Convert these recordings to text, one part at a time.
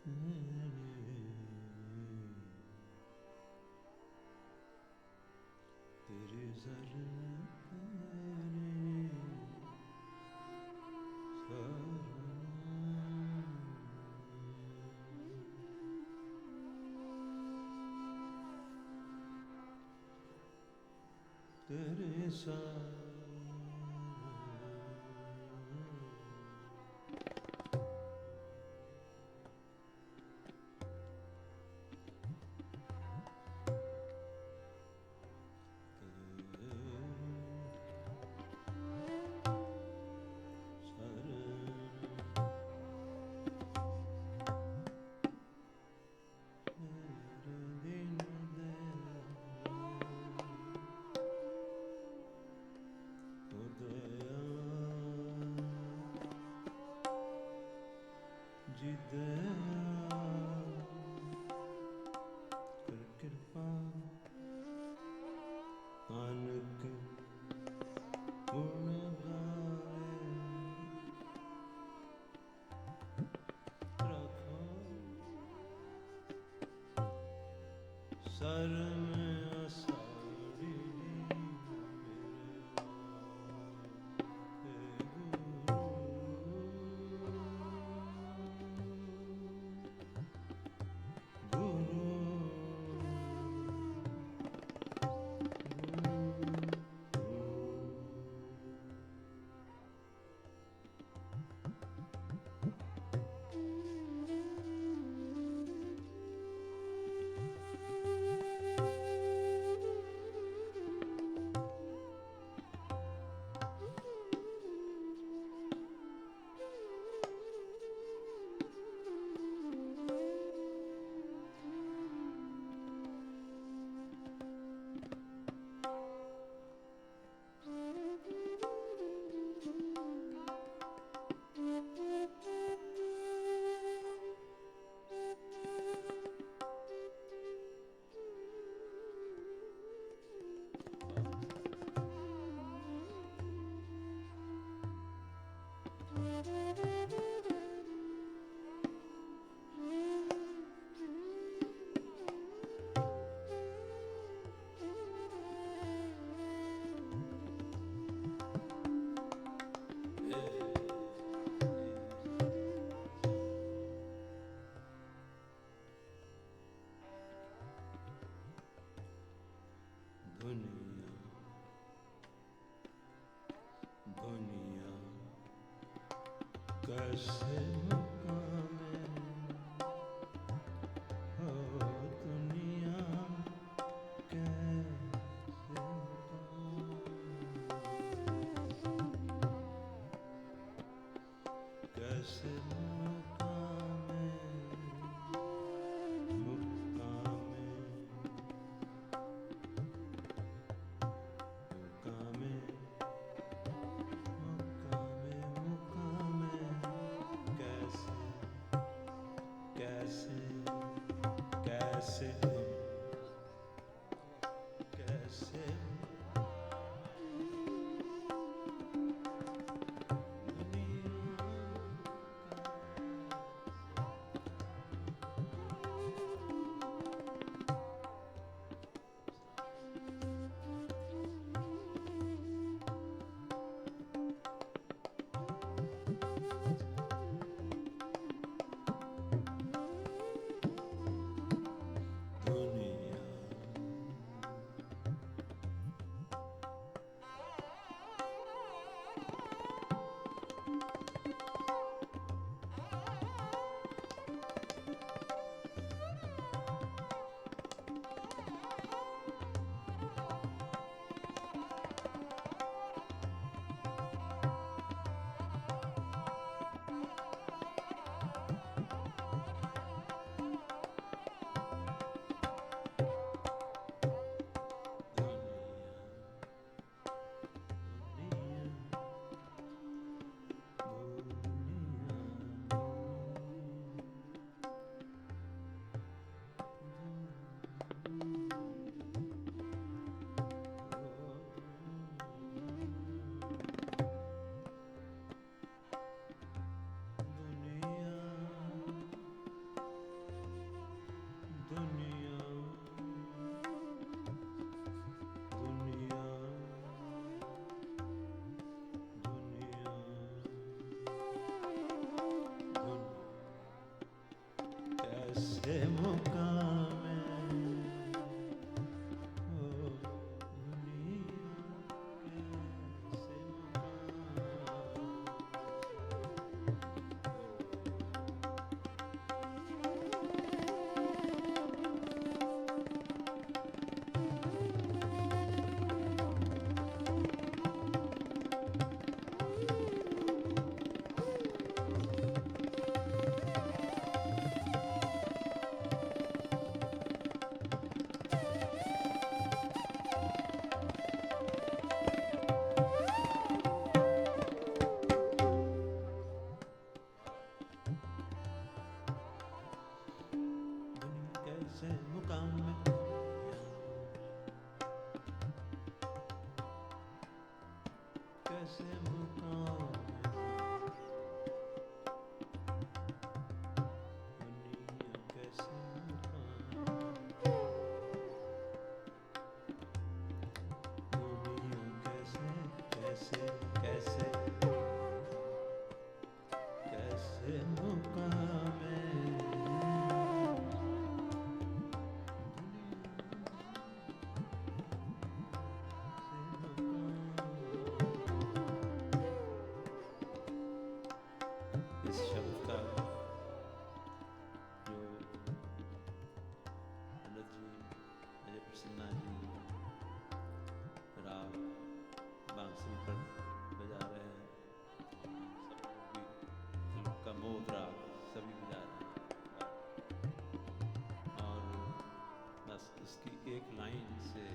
तेरे शरण तेरे साथ कैसे मुकामे हो दुनिया कैसे मुकामे कैसे मुकामे मुकामे मुकामे कैसे कैसे कैसे कैसे मुकाम हो दुनिया कैसे मुकाम में कैसे मुकाम दुनिया कैसे मुकाम दुनिया कैसे कैसे कैसे कैसे मुकाम इस शब्द का जो पंडित जी अजय प्रसन्ना जी राग बांसुरी पर बजा रहे हैं, सब लोग भी का मोद राग सभी बजा रहे हैं और बस इसकी एक लाइन से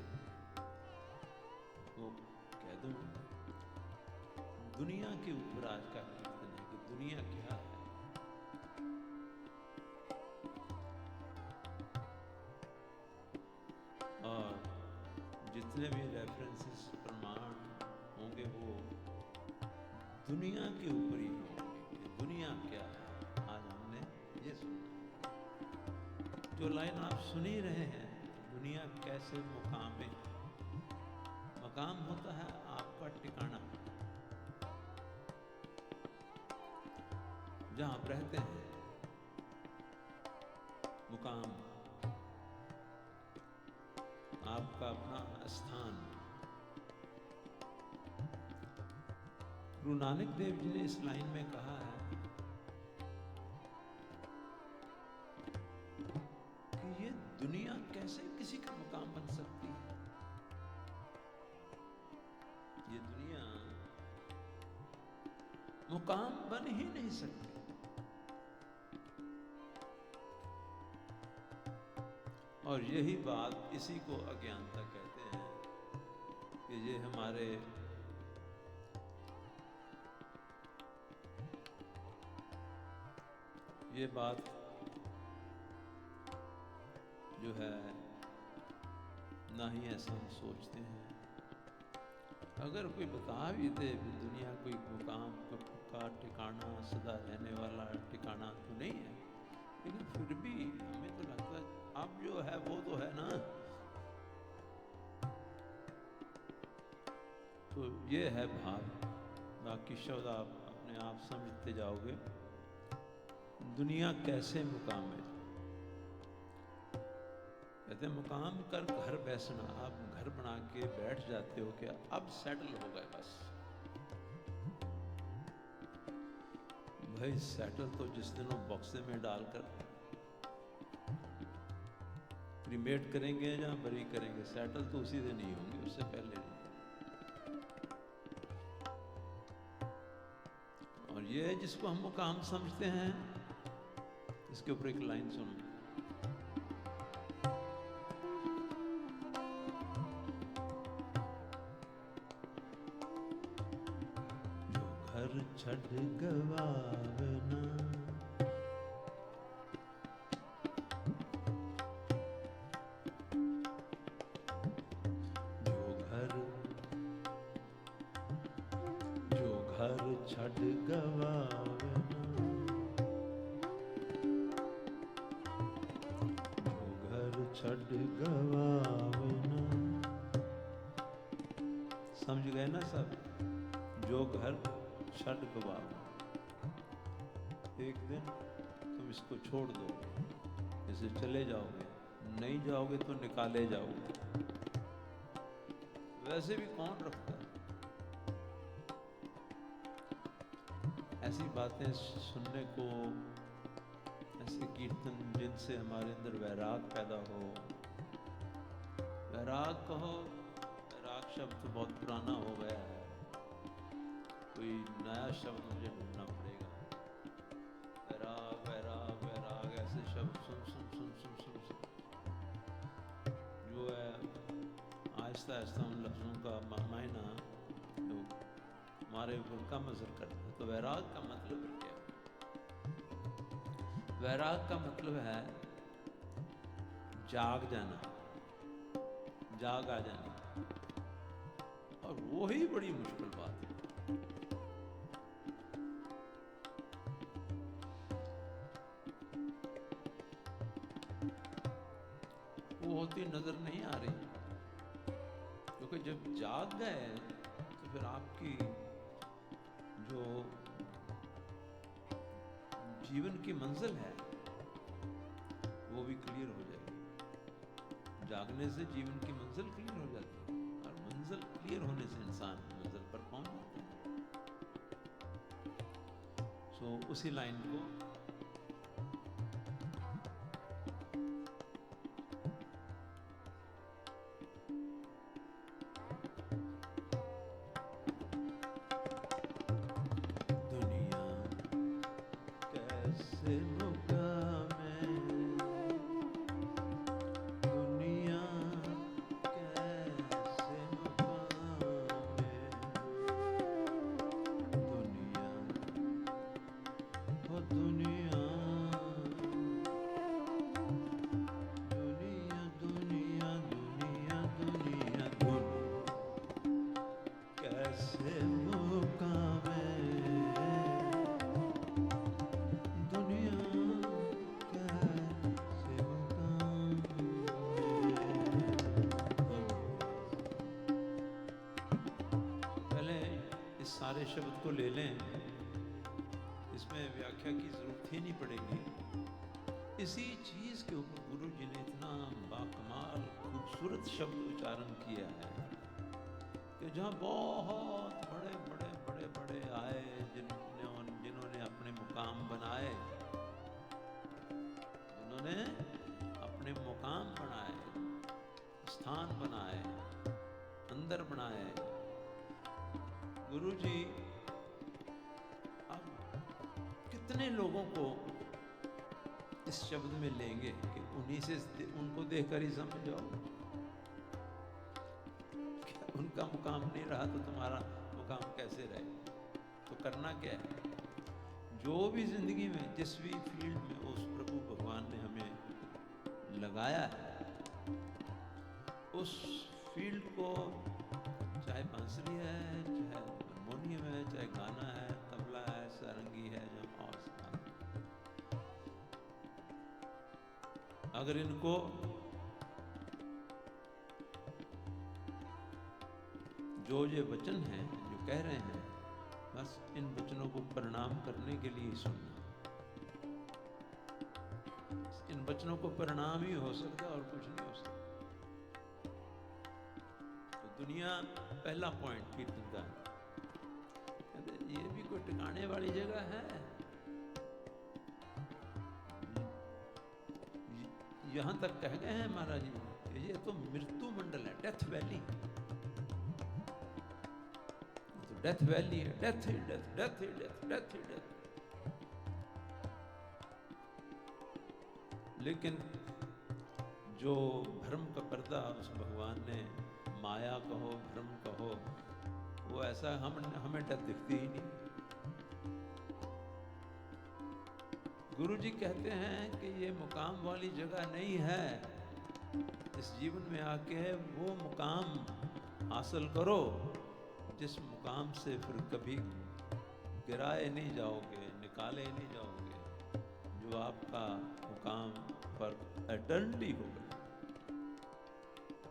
वो कह दूं, दुनिया के ऊपर आज का कीर्तन है कि दुनिया क्या है। और जितने भी रेफरेंसेस प्रमाण होंगे वो दुनिया के ऊपर ही होंगे कि दुनिया क्या है। आज हमने ये सुना, जो लाइन आप सुन ही रहे हैं, दुनिया कैसे मुकाम है। मकाम होता है आपका ठिकाना, जहां आप रहते हैं। मुकाम आपका अपना स्थान। गुरु नानक देव जी ने इस लाइन में कहा है कि ये दुनिया कैसे किसी का मुकाम बन सकती है। ये दुनिया मुकाम बन ही नहीं सकती। और यही बात, इसी को अज्ञानता कहते हैं कि ये हमारे ये बात जो है ना ही ऐसा हम सोचते हैं। अगर कोई बता भी दे भी दुनिया कोई मुकाम का ठिकाना, सदा रहने वाला ठिकाना तो नहीं है, लेकिन फिर भी हमें तो लगता है अब जो है वो तो है ना। तो ये है भाव। बाकी शब्द आप अपने आप समझते जाओगे। दुनिया कैसे मुकाम है। कहते हैं मुकाम कर घर बैसना। आप घर बना के बैठ जाते हो क्या, अब सेटल हो गए बस। भाई सेटल तो जिस दिन वो बॉक्से में डालकर क्रीमेट करेंगे या बरी करेंगे, सेटल तो उसी दिन ही होंगे, उससे पहले नहीं। और ये जिसको हम मुकाम समझते हैं, इसके ऊपर एक लाइन सुनो। जो घर छड़ गवावना, छड़ गवावना, जो घर छड़ गवावना। समझ गए ना सब? जो घर छड़ गवावना, एक दिन तुम इसको छोड़ दो, जैसे चले जाओगे, नहीं जाओगे तो निकाले जाओगे। वैसे भी कौन रखता है ऐसी बातें सुनने को, ऐसे कीर्तन जिनसे हमारे अंदर वैराग पैदा हो। वैराग कहो, वैराग शब्द तो बहुत पुराना हो गया है, कोई नया शब्द मुझे ढूंढना पड़ेगा। वैराग वैराग वैराग ऐसे शब्द सुन सुन सुन सुन सुन सुन जो है आहिस्ता आहिस्ता उन लफ्ज़ों का मायना जो हमारे ऊपर कम असर करता है। तो वैराग का मतलब क्या है? वैराग का मतलब है जाग जाना, जाग आ जाना। और वो ही बड़ी मुश्किल बात है। वो होती नजर नहीं आ रही, क्योंकि जब जाग गए तो फिर आपकी जो जीवन की मंजिल है वो भी क्लियर हो जाएगी। जागने से जीवन की मंजिल क्लियर हो जाती है, और मंजिल क्लियर होने से इंसान मंजिल पर पहुंच जाता है। सो उसी लाइन को सारे शब्द को ले लें, इसमें व्याख्या की जरूरत ही नहीं पड़ेगी। इसी चीज के ऊपर गुरु जी ने इतना बाकमाल खूबसूरत शब्द उच्चारण किया है कि जहाँ बहुत बड़े बड़े बड़े बड़े आए, जिन्होंने अपने मुकाम बनाए, जिन्होंने अपने मुकाम बनाए, स्थान बनाए, अंदर बनाए। गुरु जी अब कितने लोगों को इस शब्द में लेंगे कि उन्हीं से उनको देखकर ही समझ जाओ। क्या उनका मुकाम नहीं रहा तो तुम्हारा मुकाम कैसे रहे? तो करना क्या है? जो भी जिंदगी में जिस भी फील्ड में उस प्रभु भगवान ने हमें लगाया है, उस फील्ड को, चाहे बांसुरी है, चाहे हारमोनियम है, चाहे गाना है, तबला है, सारंगी है, या और अगर इनको जो ये वचन हैं जो कह रहे हैं, बस इन वचनों को प्रणाम करने के लिए सुनना। इन वचनों को प्रणाम ही हो सकता और कुछ नहीं हो सकता। दुनिया पहला पॉइंट कीर्तन का, कहते ये भी कोई ठिकाने वाली जगह है? यहां तक कह गए हैं महाराज जी कि ये तो मृत्यु मंडल है, डेथ वैली। तो डेथ वैली है, डेथ ही डेथ, डेथ ही डेथ, डेथ ही डेथ। लेकिन जो भ्रम का पर्दा उस भगवान ने, माया कहो, भ्रम कहो, वो ऐसा हमें डेथ दिखती ही नहीं। गुरु जी कहते हैं कि ये मुकाम वाली जगह नहीं है। इस जीवन में आके वो मुकाम हासिल करो जिस मुकाम से फिर कभी गिराए नहीं जाओगे, निकाले नहीं जाओगे, जो आपका मुकाम पर एटर्निटी होगा।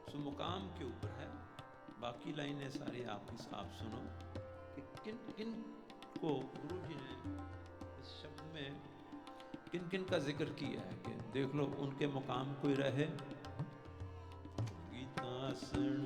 सो मुकाम के ऊपर है। बाकी लाइनें सारी आप सुनो कि किन किन को गुरु जी ने इस शब्द में किन किन का जिक्र किया है कि देख लो उनके मुकाम कोई रहे। गीता सण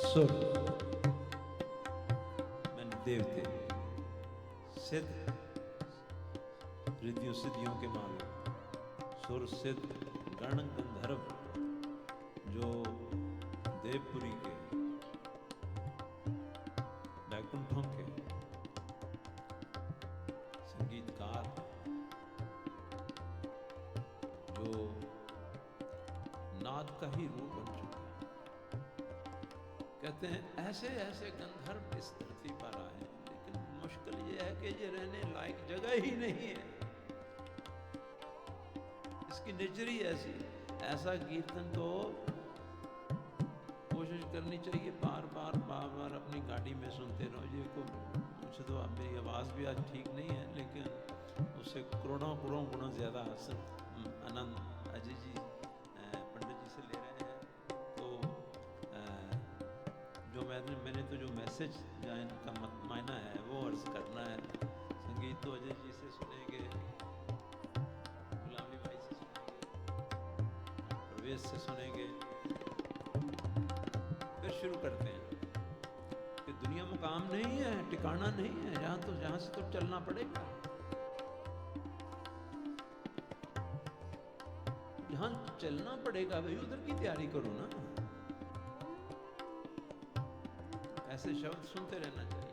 सुर मैंने देवते सिद्ध रिद्धियों सिद्धियों के मालिक सुर सिद्ध गण गंधर्व जो देवपुरी के बैकुंठों के संगीतकार जो नाद का ही रूप बन चुके हैं। कहते हैं ऐसे ऐसे गंधर्व इस धरती पर आए, लेकिन मुश्किल ये है कि ये रहने लायक जगह ही नहीं है। इसकी नेचर ही ऐसी। ऐसा कीर्तन तो कोशिश करनी चाहिए बार बार अपनी गाड़ी में सुनते रहो। ये को मुझे तो अब मेरी आवाज़ भी आज ठीक नहीं है, लेकिन उससे करोड़ों गुना ज़्यादा आनंद अजय जी पंडित जी से ले रहे हैं। तो जो मैंने तो जो मैसेज या इनका मायना है वो अर्ज करना है। संगीत तो अजय जी से सुनेंगे, गुलामी भाई से सुनेंगे, प्रवेश से सुनेंगे। फिर शुरू करते हैं कि दुनिया मुकाम नहीं है, ठिकाना नहीं है, जहां से तो चलना पड़ेगा। जहां चलना पड़ेगा भाई उधर की तैयारी करो ना। ऐसे शब्द सुनते रहना चाहिए।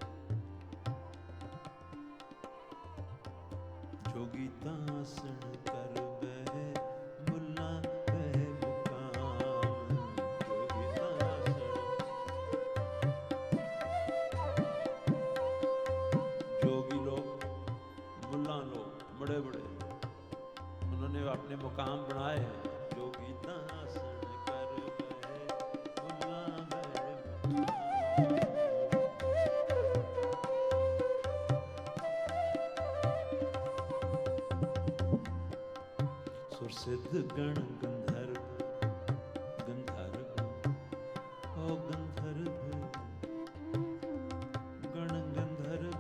जोगी तासन कर बह मुल्ला बह मुकाम, जोगी तासन जोगी लोग मुल्ला लोग बड़े बड़े उन्होंने अपने मुकाम बनाए हैं। जोगी तासन कर बह मुल्ला बह मुकाम, सिद्ध गण गंधर्व गंधर्व ओ गंधर्व गण गंधर्व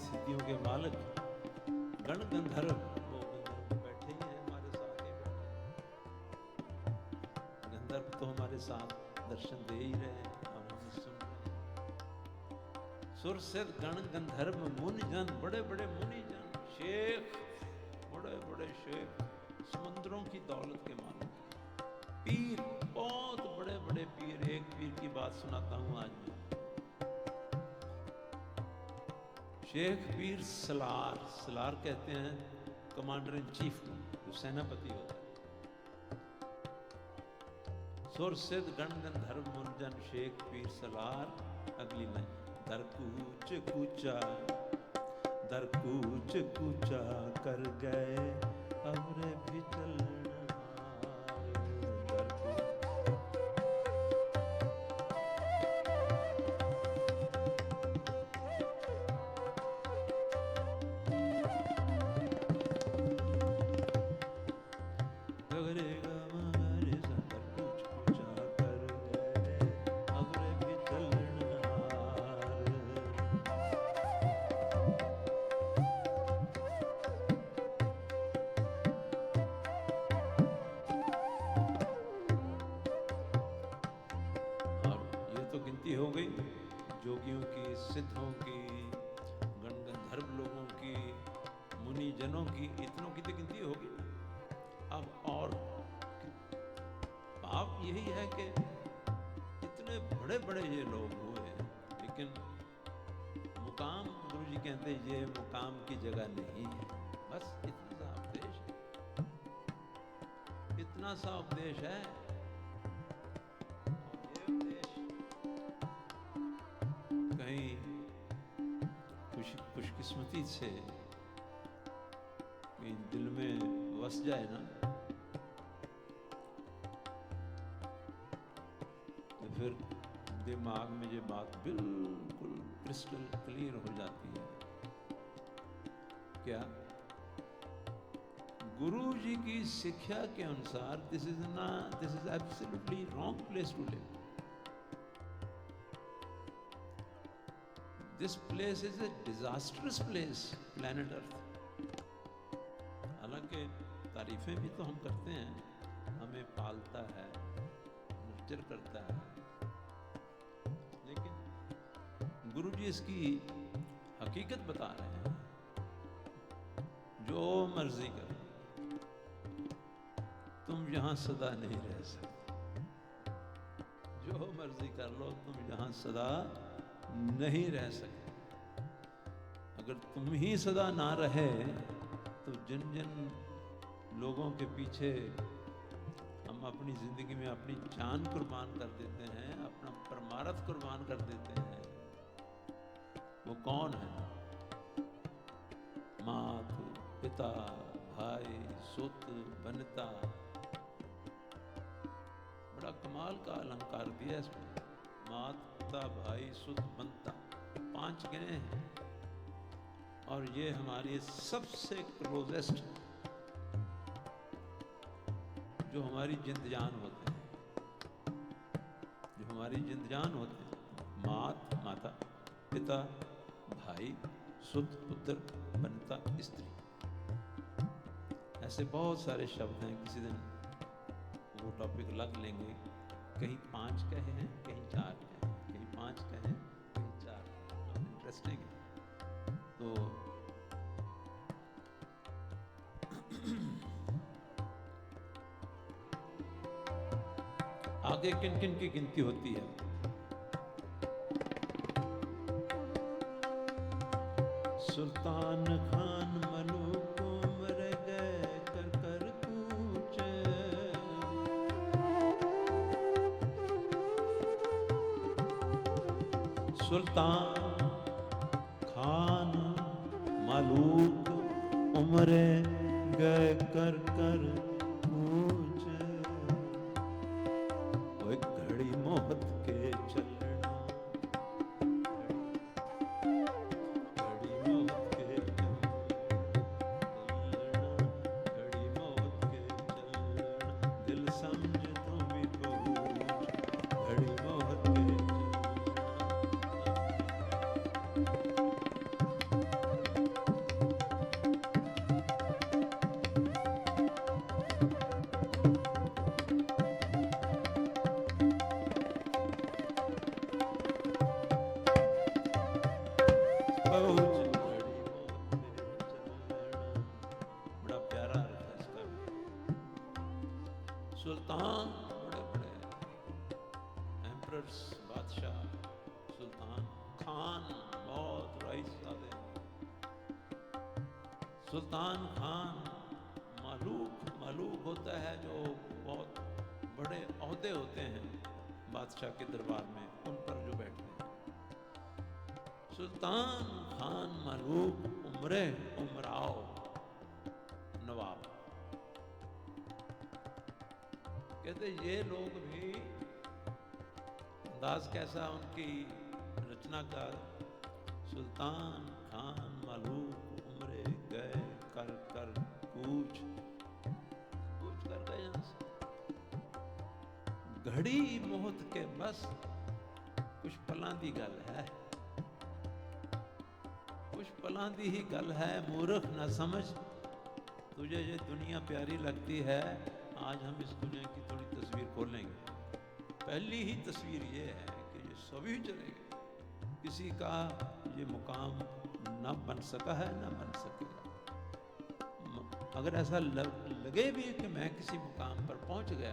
सिद्धियों के मालिक गण गंधर्व वो गंधर्व बैठे ही हैं हमारे साथ ही बैठे। गंधर्व तो हमारे साथ दर्शन दे ही रहे हैं और हम सुन रहे हैं। सुर सिद्ध गण गंधर्व मुनि जन, बड़े बड़े मुनि जन, शेख, बड़े बड़े बड़े शेख, समुद्रों की दौलत के मालिक, पीर, बहुत बड़े बड़े पीर। एक पीर की बात सुनाता हूं आज मैं। शेख पीर सलार, सलार कहते हैं कमांडर इन चीफ को, जो सेनापति होता है। सुर सिद्ध गण गंधर्व मुरजन शेख पीर सलार। अगली लाइन, दर कूच कूचा, दर कूच कूचा कर गए अमरे भी चलना। हो गई जोगियों की, सिद्धों की, गण गंधर्व लोगों की, मुनि जनों की, इतनों की तो गिनती होगी। अब और भाव यही है कि इतने बड़े बड़े ये लोग हुए, लेकिन मुकाम, गुरु जी कहते हैं ये मुकाम की जगह नहीं है। बस इतना सा उपदेश है, इतना सा उपदेश है। खुशकिस्मती से दिल में बस जाए ना, तो फिर दिमाग में ये बात बिल्कुल क्रिस्टल क्लियर हो जाती है। क्या? गुरु जी की शिक्षा के अनुसार this is absolutely wrong place to live. This place is a disastrous place, planet Earth. हालांकि तारीफें भी तो हम करते हैं, हमें पालता है, नर्चर करता है, लेकिन गुरु जी इसकी हकीकत बता रहे हैं। जो मर्जी करो, तुम यहां सदा नहीं रह सकते। जो मर्जी कर लो, तुम यहां सदा नहीं रह सकते। अगर तुम ही सदा ना रहे तो जिन जिन लोगों के पीछे हम अपनी जिंदगी में अपनी जान कुर्बान कर देते हैं, अपना परमार्थ कुर्बान कर देते हैं, वो कौन है? मात, पिता, भाई, सुत, बनता। बड़ा कमाल का अलंकार दिया इसमें। मात, पिता, भाई, सुत, बनता, 5 गिने हैं, और ये हमारी सबसे क्लोजेस्ट, जो हमारी जिंद जान होते हैं, जो हमारी जिंद जान होते हैं। मात, माता, पिता, भाई, सुत, पुत्र, बनता, स्त्री। ऐसे बहुत सारे शब्द हैं, किसी दिन वो टॉपिक लग लेंगे। कहीं 5 कहे हैं, कहीं 4 कहे हैं, कहीं 5 कहे हैं, कहीं 4। इंटरेस्टिंग है। तो आगे किन किन की गिनती होती है? सुल्तान खान मलूक मर गए कर कर कूच। सुल्तान खान मलूक उमरे गए कर कर कूच। वो घड़ी मोहत के चलना, घड़ी मोहत के चलना, घड़ी मोहत के चलना, दिल समझ तो भी पहुँच। घड़ी मोहत के बड़ा प्यारा भाईजादे। सुल्तान खान मालूक होता है, जो बहुत बड़े ओहदे होते हैं बादशाह के दरबार में, उन पर जो बैठते हैं। सुल्तान खान मालूक उमराव नवाब। कहते ये लोग भी, अंदाज कैसा उनकी रचना का, सुल्तान खान मालूक उमरे गए कर कर कूच कर गए यहाँ से, घड़ी मोहत के बस कुछ पलां दी गल है, कुछ पलां दी ही गल है, मूर्ख न समझ तुझे ये दुनिया प्यारी लगती है। आज हम इस दुनिया की थोड़ी तस्वीर खोलेंगे। पहली ही तस्वीर ये है कि ये सभी चले गए, किसी का ये मुकाम न बन सका है, न बन सकेगा। अगर ऐसा लगे भी कि मैं किसी मुकाम पर पहुंच गया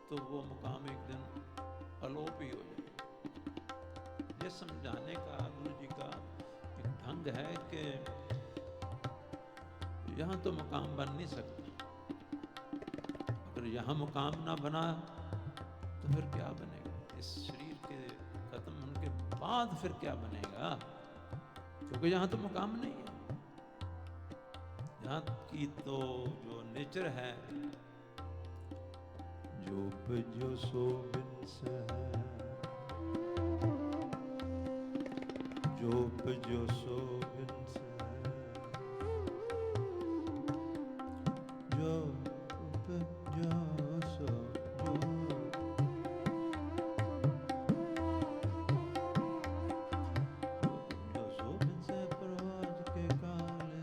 तो वो मुकाम एक दिन अलोप ही हो जाए। ये समझाने का गुरु जी का एक ढंग है कि यहाँ तो मुकाम बन नहीं सकता। अगर यहाँ मुकाम ना बना तो फिर क्या बनेगा? इस शरीर के खत्म होने के बाद फिर क्या बनेगा? क्योंकि यहाँ तो मुकाम नहीं है। यहाँ की तो जो नेचर है, जो सो बिंस है, जो सो बिंस है, जो सो बिंस है परवाज के काले,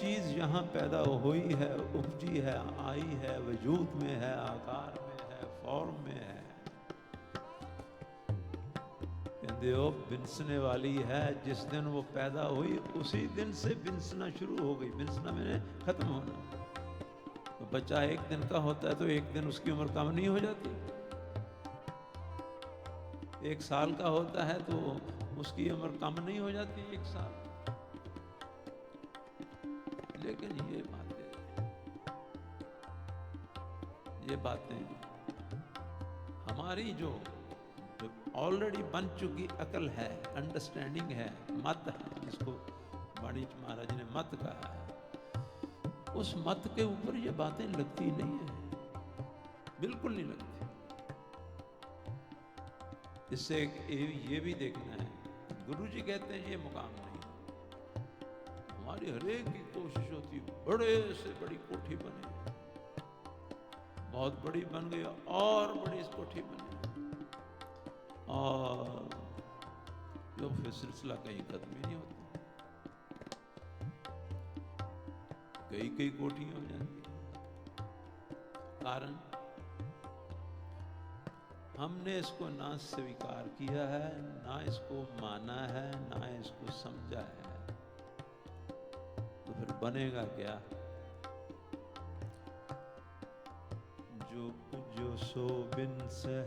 चीज यहाँ पैदा हुई है, उपजी है, आई है, वजूद में है, आकार में है, फॉर्म में है, कहते हो बिंसने वाली है। जिस दिन वो पैदा हुई उसी दिन से बिंसना शुरू हो गई। बिंसना मैंने खत्म होना। तो बच्चा एक दिन का होता है तो एक दिन उसकी उम्र कम नहीं हो जाती। एक साल का होता है तो उसकी उम्र कम नहीं हो जाती, एक साल। लेकिन ये बातें हमारी जो ऑलरेडी बन चुकी अकल है, अंडरस्टैंडिंग है, मत है, जिसको वाणिज्य महाराज ने मत कहा है, उस मत के ऊपर ये बातें लगती नहीं है, बिल्कुल नहीं लगती। इससे ये भी देखना है, गुरुजी कहते हैं ये मुकाम नहीं। हमारी हरेक की कोशिश होती बड़े से बड़ी कोठी बने, बहुत बड़ी बन गई और बड़ी कोठी बने, और जो फिर सिलसिला कहीं खत्म ही नहीं होता, कई कोठियां हो जाती। कारण हमने इसको ना स्वीकार किया है, ना इसको माना है, ना इसको समझा है, तो फिर बनेगा क्या? जो सो बिंस है,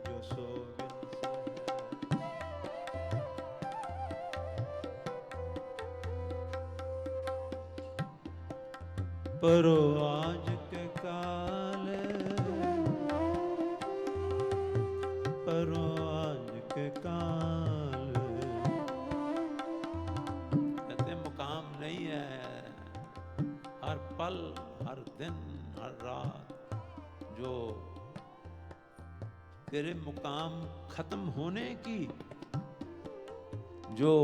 जो सो बिंस है, परो आज के काल, परो आज के काल, कहते मुकाम नहीं है। हर पल, हर दिन, हर रात जो तेरे मुकाम खत्म होने की जो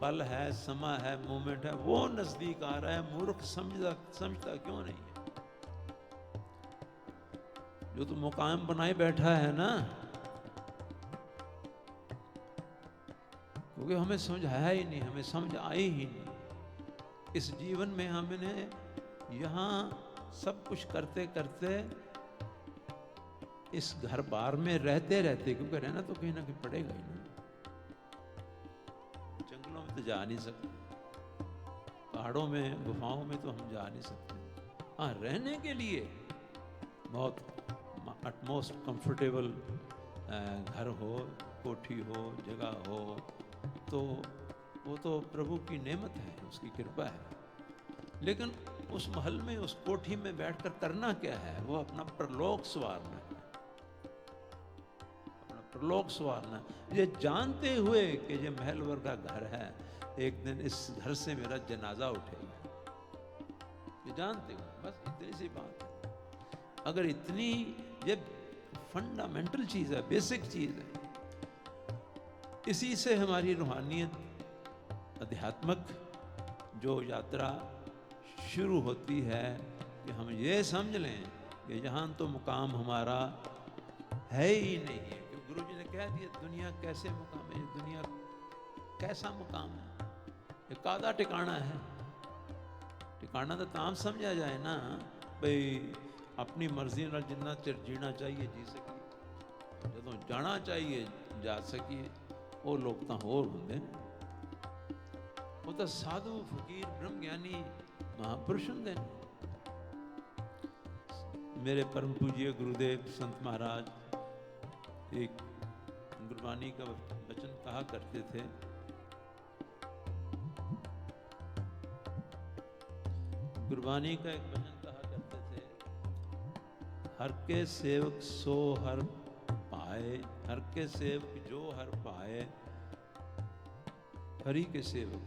पल है, समा है, मोमेंट है, वो नजदीक आ रहा है। मूर्ख समझता क्यों नहीं है? जो तू मुकाम बनाए बैठा है ना, क्योंकि हमें समझाया ही नहीं, हमें समझ आई ही नहीं। इस जीवन में हमने यहाँ सब कुछ करते करते, इस घर बार में रहते रहते, क्योंकि रहना तो कहीं ना कहीं पड़ेगा ही ना, जंगलों में तो जा नहीं सकते, पहाड़ों में गुफाओं में तो हम जा नहीं सकते। हाँ, रहने के लिए बहुत अटमोस्ट कंफर्टेबल घर हो, कोठी हो, जगह हो, तो वो तो प्रभु की नेमत है, उसकी कृपा है। लेकिन उस महल में, उस कोठी में बैठकर करना क्या है? वो अपना परलोक संवारना है, अपना परलोक संवारना, ये जानते हुए कि ये महल वर्ग का घर है, एक दिन इस घर से मेरा जनाजा उठेगा, ये जानते हुए, बस इतनी सी बात है। अगर इतनी, ये फंडामेंटल चीज है, बेसिक चीज है, इसी से हमारी रूहानियत, अध्यात्मक जो यात्रा शुरू होती है, कि हम ये समझ लें कि यहाँ तो मुकाम हमारा है ही नहीं है। क्योंकि गुरु जी ने कह दिया, दुनिया कैसे मुकाम है, दुनिया कैसा मुकाम है, ये कादा ठिकाना है। ठिकाना तो ताम समझा जाए ना भाई, अपनी मर्जी ਨਾਲ जिन्ना चिर जीना चाहिए जी सकिए, ਜਦੋਂ जाना चाहिए जा सकिए, वो लोग तो होर होंगे, वो तो साधु फकीर ब्रह्म ज्ञानी महापुरुष होंगे। मेरे परम पूज्य गुरुदेव संत महाराज एक गुरबानी का वचन कहा करते थे, गुरबानी का एक वचन कहा करते थे, हर के सेवक सो हर पाए, हर के सेवक जो हर पाए, हरि के सेवक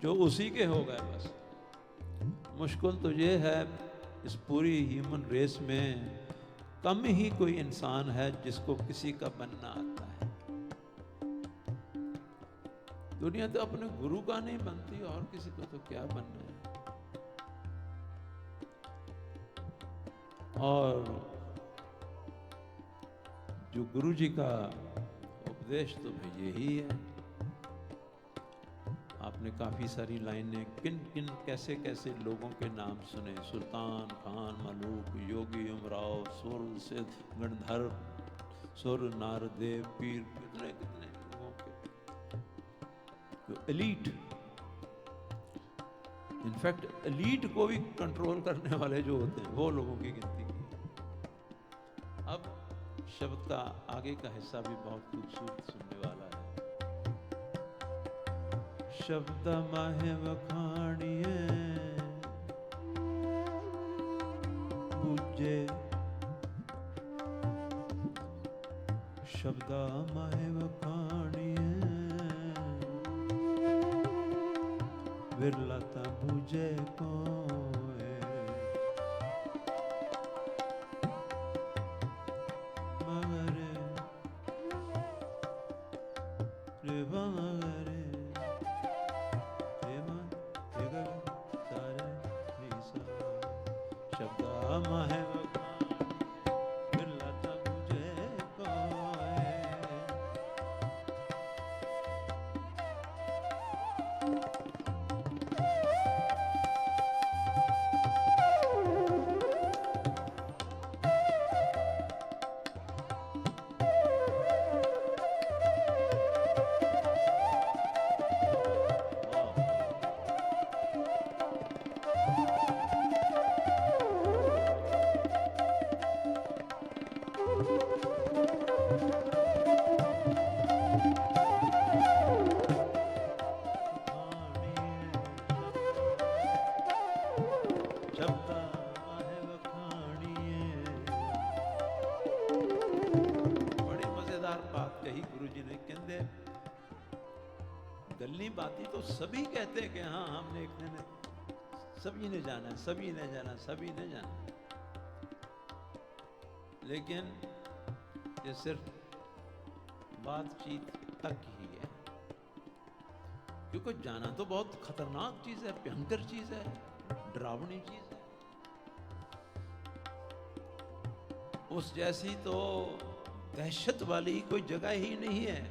जो उसी के हो गए। बस मुश्किल तो ये है, इस पूरी ह्यूमन रेस में कम ही कोई इंसान है जिसको किसी का बनना आता है। दुनिया तो अपने गुरु का नहीं बनती, और किसी को तो क्या बनना है। और जो गुरु जी का उपदेश तो भाई यही है। आपने काफ़ी सारी लाइनें, किन किन कैसे कैसे लोगों के नाम सुने, सुल्तान, खान, मलूक, योगी, उमराव, सुर, सिद्ध, गणधर्व, सुर, नारदेव, पीर, कितने कितने लोगों के जो एलीट, इनफैक्ट एलीट को भी कंट्रोल करने वाले जो होते हैं, वो लोगों की गिनती की। अब शब्द का आगे का हिस्सा भी बहुत खूबसूरत सुनने वाला है। शब्द माहे वखाणिए पूजे, शब्द माहे वखाणिए विरलता पूजे कोए, मगरे रे मगरे बातें तो सभी कहते हैं कि हाँ हमने एक दिन, सभी ने जाना, सभी ने जाना, सभी ने जाना, लेकिन ये सिर्फ बातचीत तक ही है। क्योंकि जाना तो बहुत खतरनाक चीज है, भयंकर चीज है, डरावनी चीज है। उस जैसी तो दहशत वाली कोई जगह ही नहीं है,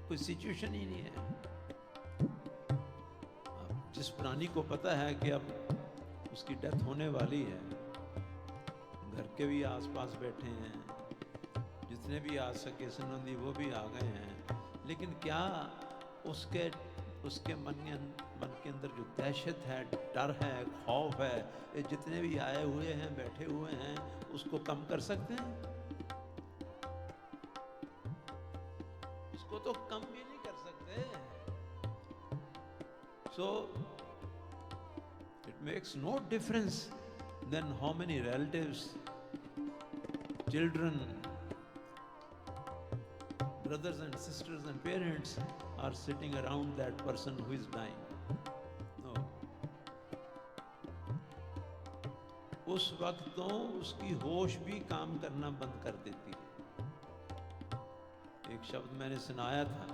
कोई सिचुएशन ही नहीं है। जिस प्राणी को पता है कि अब उसकी डेथ होने वाली है, घर के भी आसपास बैठे हैं, जितने भी आ सके संबंधी वो भी आ गए हैं, लेकिन क्या उसके मन के अंदर जो दहशत है, डर है, खौफ है, ये जितने भी आए हुए हैं, बैठे हुए हैं, उसको कम कर सकते हैं? उसको तो कम भी नहीं कर सकते। So it makes no difference then how many relatives, children, brothers and sisters and parents are sitting around that person who is dying. No. उस वक्त तो उसकी होश भी काम करना बंद कर देती है। एक शब्द मैंने सुनाया था,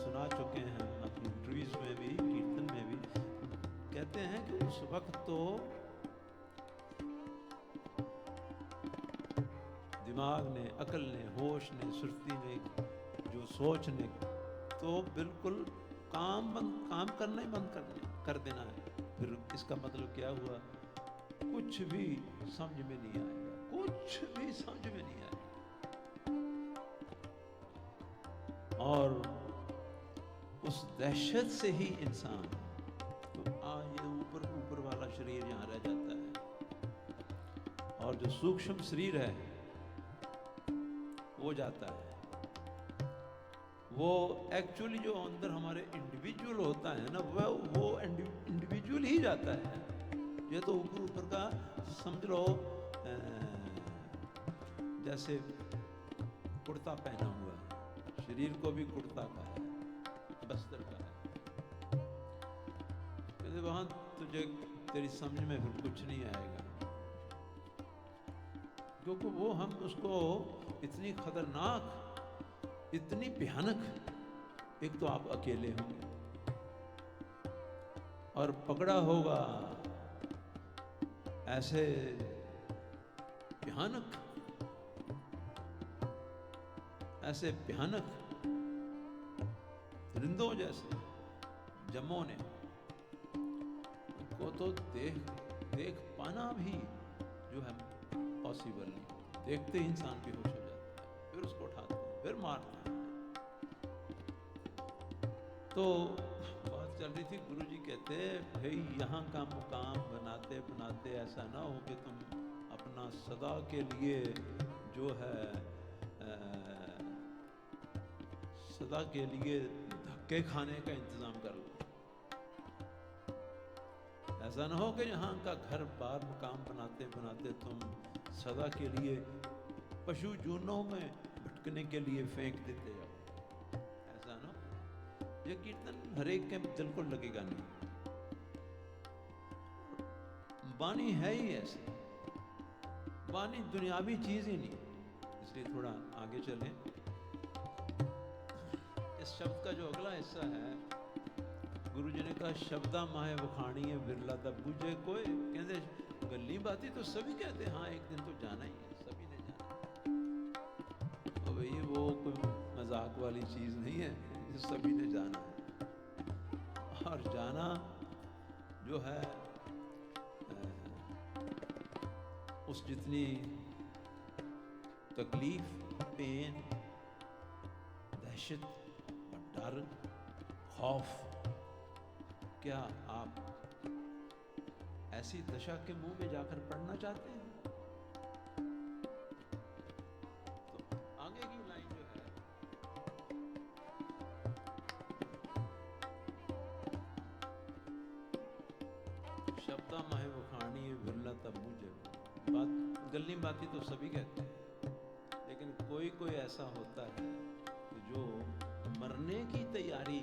सुना चुके हैं अपनी इंटरव्यूज में भी, कीर्तन में भी। कहते हैं कि उस वक्त तो दिमाग ने, अकल ने, होश ने, सुर्ती ने, जो सोच ने, तो बिल्कुल काम करना ही बंद कर देना है। फिर इसका मतलब क्या हुआ? कुछ भी समझ में नहीं आएगा, कुछ भी समझ में नहीं आएगा। और उस दहशत से ही इंसान तो ये ऊपर वाला शरीर यहाँ रह जाता है, और जो सूक्ष्म शरीर है वो जाता है। वो एक्चुअली जो अंदर हमारे इंडिविजुअल होता है ना, वो इंडिविजुअल ही जाता है। ये तो ऊपर का समझ लो, जैसे कुर्ता पहना हुआ है, शरीर को भी कुर्ता का है, बस्तर का है। कहते वहां तुझे, तेरी समझ में फिर कुछ नहीं आएगा, क्योंकि वो हम उसको इतनी खतरनाक, इतनी भयानक, एक तो आप अकेले होंगे और पकड़ा होगा ऐसे भयानक, ऐसे भयानक रिंदों जैसे जमों ने, उनको तो देख पाना भी जो है पॉसिबल नहीं। देखते ही इंसान बेहोश हो जाता है, फिर उसको उठाते हैं, फिर मारते हैं। तो बात चल रही थी, गुरुजी कहते भाई यहाँ का मुकाम बनाते बनाते ऐसा ना हो कि तुम अपना सदा के लिए जो है सदा के लिए धक्के खाने का इंतजाम कर लो। ऐसा ना हो कि यहाँ का घर बार मकाम बनाते बनाते तुम सदा के लिए पशु जूनों में भटकने के लिए फेंक देते जाओ। ऐसा ना हो। ये कीर्तन हर एक के दिल को लगेगा नहीं। वाणी है ही ऐसी, वाणी दुनियावी चीज ही नहीं। इसलिए थोड़ा आगे चलें। इस शब्द का जो अगला हिस्सा है, गुरु जी ने कहा शब्दा माहे वखाणी है बिरला तब बुझे कोई। कहते गली बाती तो सभी कहते हाँ एक दिन तो जाना ही है, सभी ने जाना। तो भाई वो कोई मजाक वाली चीज नहीं है, सभी ने जाना है। और जाना जो है उस जितनी तकलीफ, पेन, दहशत, डर, खौफ, क्या आप ऐसी दशा के मुंह में जाकर पढ़ना चाहते हैं? तो आगे की लाइन जो है, शब्दा माहे वखाणी बिरला तब मुझे। बात गली बाती तो सभी कहते हैं, लेकिन कोई कोई ऐसा होता है जो मरने की तैयारी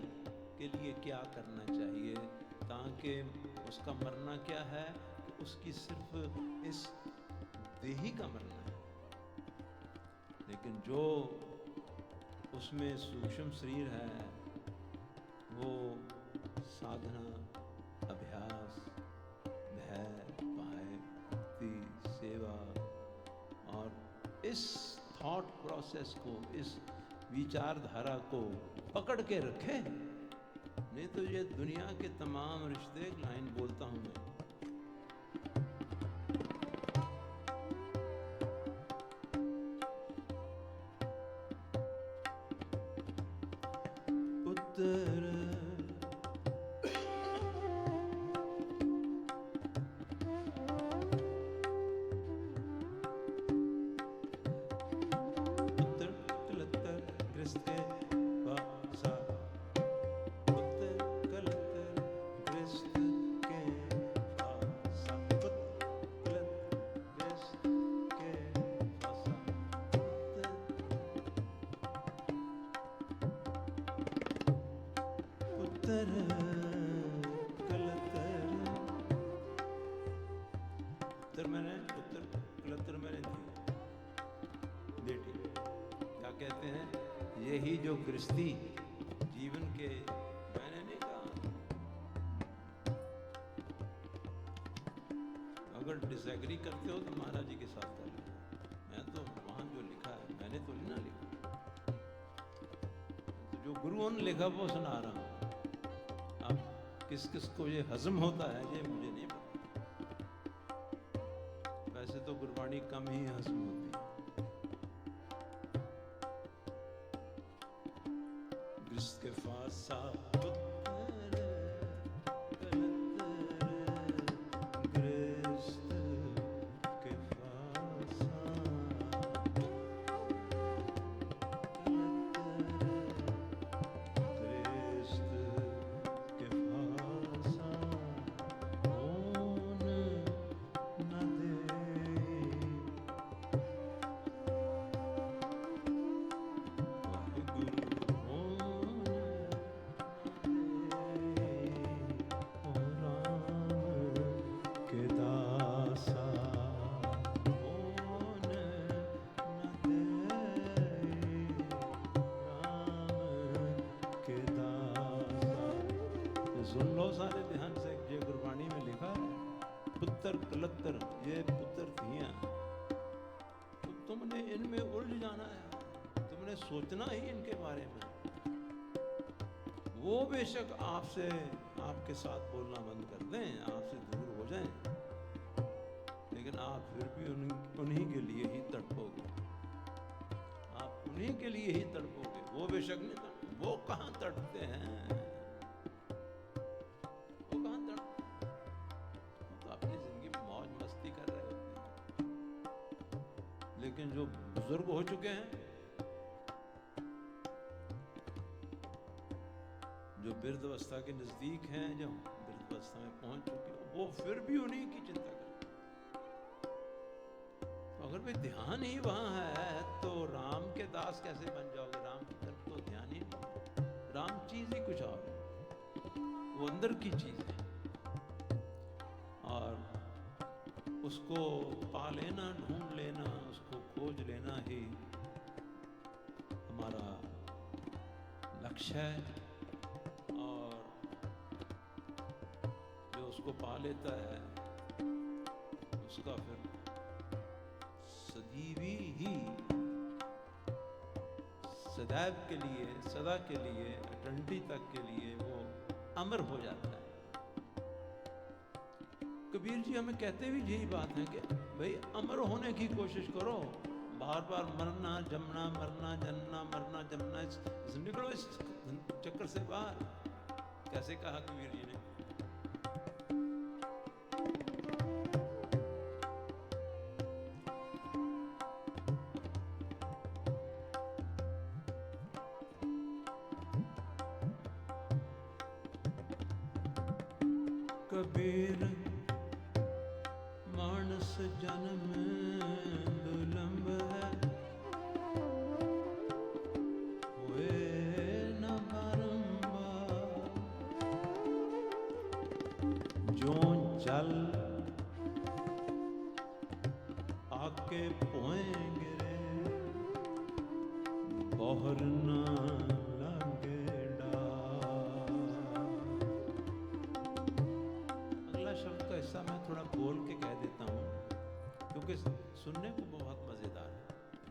के लिए क्या करना चाहिए, ताकि उसका मरना क्या है, उसकी सिर्फ इस देही का मरना है। लेकिन जो उसमें सूक्ष्म शरीर है, वो साधना, अभ्यास, भय, पाए, भक्ति, सेवा और इस थॉट प्रोसेस को, इस विचारधारा को पकड़ के रखे। नहीं तो ये दुनिया के तमाम रिश्ते, एक लाइन बोलता हूं मैं, पुत्र यही जो गृहस्थी जीवन के, मैंने नहीं कहा, अगर डिसएग्री करते हो तो महाराज जी के साथ कर लो। मैं तो वहां जो लिखा है, मैंने तो नहीं ना लिखा, तो जो गुरुओं ने लिखा वो सुना रहा हूं। अब किस किस को ये हजम होता है ये मुझे नहीं पता। वैसे तो गुरबाणी कम ही हजम होती है। के फासा सारे ध्यान से, ये गुरबाणी में लिखा है, पुत्र कलत्तर, ये पुत्र थियां, तो तुमने इनमें उलझ जाना है, तुमने सोचना ही इनके बारे में। वो बेशक आपसे, आपके साथ बोलना बंद कर दें, आपसे दूर हो जाएं, लेकिन आप फिर भी उन्हीं के लिए ही तड़पोगे। आप उन्हीं के लिए ही तड़पोगे। वो बेशक नहीं, वो कहाँ तड़पते हैं, लेकिन जो बुजुर्ग हो चुके हैं जो वृद्धावस्था के नजदीक हैं, जो वृद्धावस्था में पहुंच चुके हैं, वो फिर भी उन्हीं की चिंता करें। तो अगर भाई ध्यान ही वहां है तो राम के दास कैसे बन जाओगे? राम की तरफ तो ध्यान ही नहीं। राम चीज ही कुछ और है, वो अंदर की चीज है, और उसको पा लेना, ढूंढ लेना, उसको खोज लेना ही हमारा लक्ष्य है। और जो उसको पा लेता है उसका फिर सजीवी ही, सदैव के लिए, सदा के लिए, अटंटी तक के लिए वो अमर हो जाता है। कबीर जी हमें कहते भी यही बात है कि भाई अमर होने की कोशिश करो, बार बार मरना जमना, मरना जमना, मरना जमना, निकलो इस चक्कर से बाहर। कैसे कहा कबीर जी ने? कबीर मानस जन्म दुलंब है, हुए न बारंबार, जो जल आके पोए गिरे, बोहर न लगे डार। अगला शब्द का हिस्सा मैं थोड़ा बोल के कह देता हूँ, क्योंकि सुनने को बहुत मज़ेदार है।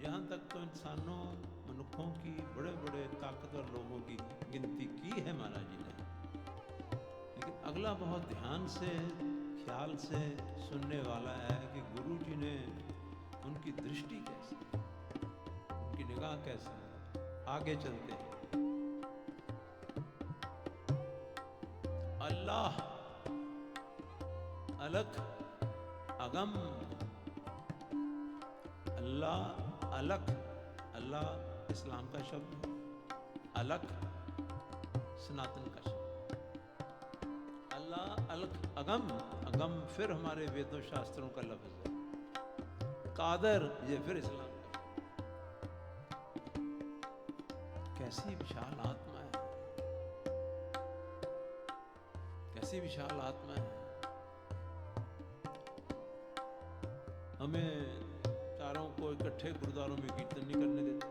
यहाँ तक तो इंसानों, मनुक्खों की, बड़े बड़े ताकतवर लोगों की गिनती की है महाराज जी ने, लेकिन अगला बहुत ध्यान से, ख्याल से सुनने वाला है कि गुरु जी ने, उनकी दृष्टि कैसी, उनकी निगाह कैसी। आगे चलते हैं। अल्लाह अलख अगम, अल्लाह अलख, अल्लाह इस्लाम का शब्द है, अलख सनातन का शब्द। अल्लाह अलख अगम, अगम फिर हमारे वेदों शास्त्रों का लफ्ज है। कादर ये फिर इस्लाम का। कैसी विशाल आत्मा है, कैसी विशाल आत्मा है। हमें चारों को इकट्ठे गुरुद्वारों में कीर्तन नहीं करने देते।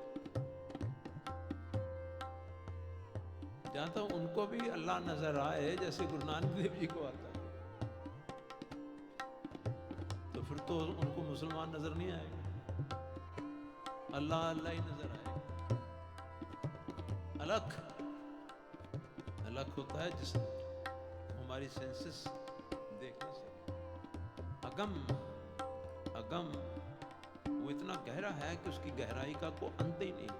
जहां तक उनको भी अल्लाह नजर आए जैसे गुरु नानक देव जी को आता है, तो फिर तो उनको मुसलमान नजर नहीं आएगा, अल्लाह अल्लाह ही नजर आएगा। अलख, अलख होता है जिस हमारी सेंसेस देख नहीं सकते। अगम, अगम वो इतना गहरा है कि उसकी गहराई का कोई अंत ही नहीं।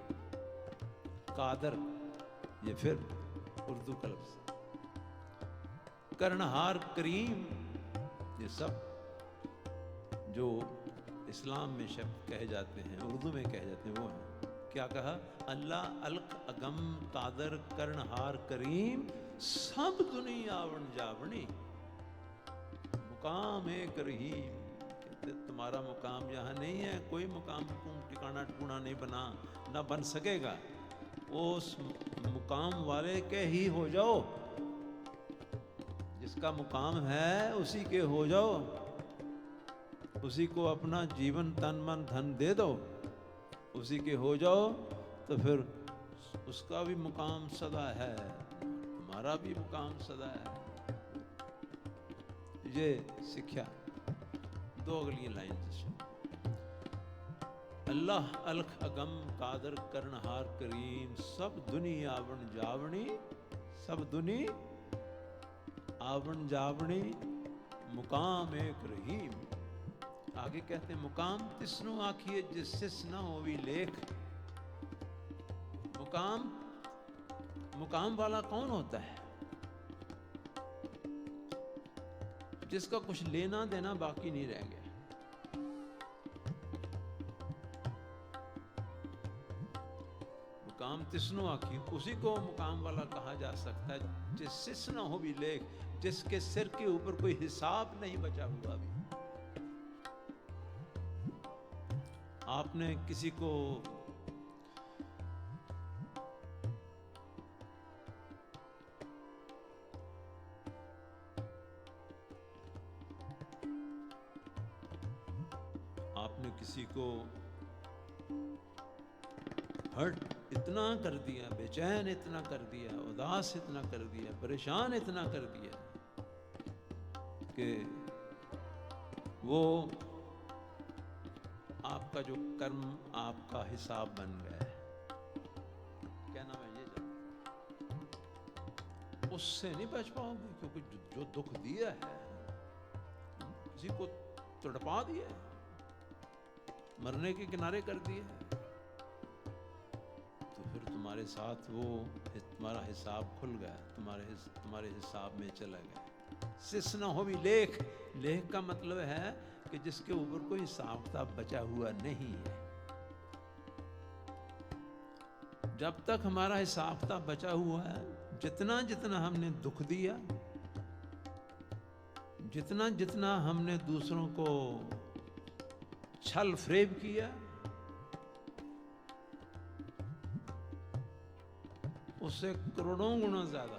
कादर ये फिर उर्दू का लफ्ज़। कर्णहार करीम, ये सब जो इस्लाम में शब्द कहे जाते हैं, उर्दू में कहे जाते हैं, वो है। क्या कहा? अल्लाह अलख अगम कादर कर्णहार करीम, सब दुनिया आवण जावणी, मुकाम एक रहीम। तुम्हारा मुकाम यहाँ नहीं है, कोई मुकाम ठिकाना टूना नहीं बना, ना बन सकेगा। उस मुकाम वाले के ही हो जाओ, जिसका मुकाम है उसी के हो जाओ, उसी को अपना जीवन तन मन धन दे दो, उसी के हो जाओ, तो फिर उसका भी मुकाम सदा है, हमारा भी मुकाम सदा है। ये शिक्षा। दो अगली लाइन से, अल्लाह अलख अगम कादर कर्णहार करीम, सब दुनी आवण जावणी, सब दुनी आवण जावणी, मुकाम एक रहीम। आगे कहते हैं मुकाम तिस्नु आखिए जिससे न होवी लेख। मुकाम, मुकाम वाला कौन होता है? जिसका कुछ लेना देना बाकी नहीं रह गया। मुकाम तिस्नु आखी, उसी को मुकाम वाला कहा जा सकता है जिस सिस न हो भी लेख, जिसके सिर के ऊपर कोई हिसाब नहीं बचा हुआ भी। आपने किसी को हर्ट इतना कर दिया, बेचैन इतना कर दिया, उदास इतना कर दिया, परेशान इतना कर दिया कि वो आपका जो कर्म आपका हिसाब बन गया है। क्या नाम है ये जब उससे नहीं बच पाओगे, क्योंकि जो दुख दिया है, किसी को तड़पा दिया है, मरने के किनारे कर दिया है, तो फिर तुम्हारे साथ वो तुम्हारा हिसाब खुल गया, तुम्हारे हिसाब में चला गया। सिस न हो भी लेख, लेख का मतलब है कि जिसके ऊपर कोई हिसाब किताब बचा हुआ नहीं है। जब तक हमारा हिसाब किताब बचा हुआ है, जितना जितना हमने दुख दिया, जितना जितना हमने दूसरों को छल फरेब किया, उससे करोड़ों गुना ज्यादा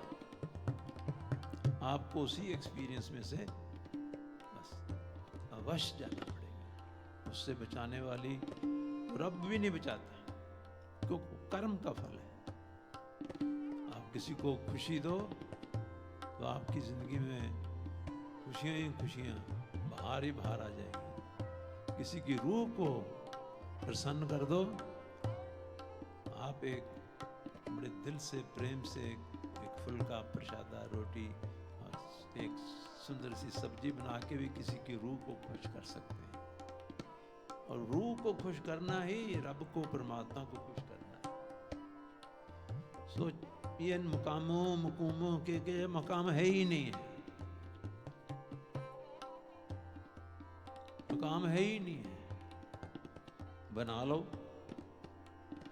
आपको उसी एक्सपीरियंस में से बस अवश्य जाना पड़ेगा। उससे बचाने वाली रब भी नहीं बचाता, क्योंकि कर्म का फल है। आप किसी को खुशी दो तो आपकी जिंदगी में खुशियां ही खुशियां बाहर ही बाहर आ जाएगी। किसी की रूह को प्रसन्न कर दो, आप एक बड़े दिल से प्रेम से एक फुल्का प्रसादा रोटी और एक सुंदर सी सब्जी बना के भी किसी की रूह को खुश कर सकते हैं। और रूह को खुश करना ही रब को, परमात्मा को खुश करना है। सो ये मुकामों मुकूमों के मकाम है ही नहीं है, काम है ही नहीं है। बना लो,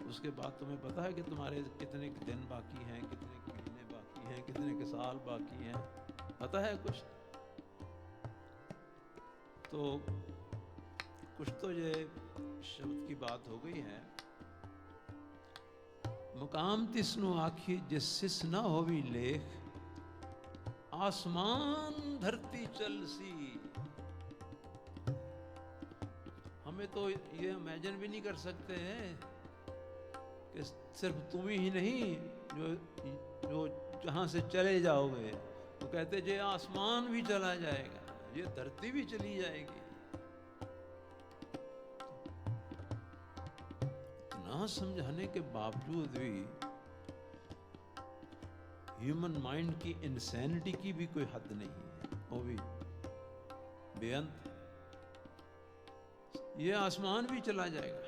उसके बाद तुम्हें पता है कि तुम्हारे कितने दिन बाकी हैं, कितने महीने बाकी हैं, कितने के साल बाकी हैं, पता है कुछ? तो कुछ तो ये शब्द की बात हो गई है। मुकाम तिस्नु आखी जिस सिस न होवी लेख, आसमान धरती चल सी। हमें तो ये इमेजिन भी नहीं कर सकते हैं कि सिर्फ तुम ही नहीं जो जहां से चले जाओगे, तो कहते जे आसमान भी चला जाएगा, ये धरती भी चली जाएगी। इतना समझाने के बावजूद भी ह्यूमन माइंड की इंसैनिटी की भी कोई हद नहीं है, वो भी बेअंत। ये आसमान भी चला जाएगा,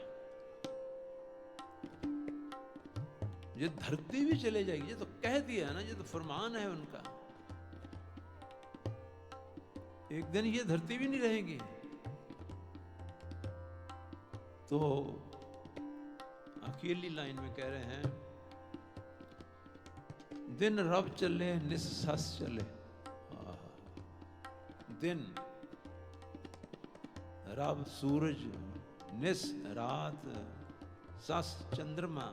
ये धरती भी चले जाएगी, ये तो कह दिया है ना, ये तो फरमान है उनका। एक दिन ये धरती भी नहीं रहेगी। तो अकेली लाइन में कह रहे हैं, दिन रब चले निस्सस चले। दिन रब सूरज, निस रात, सस चंद्रमा।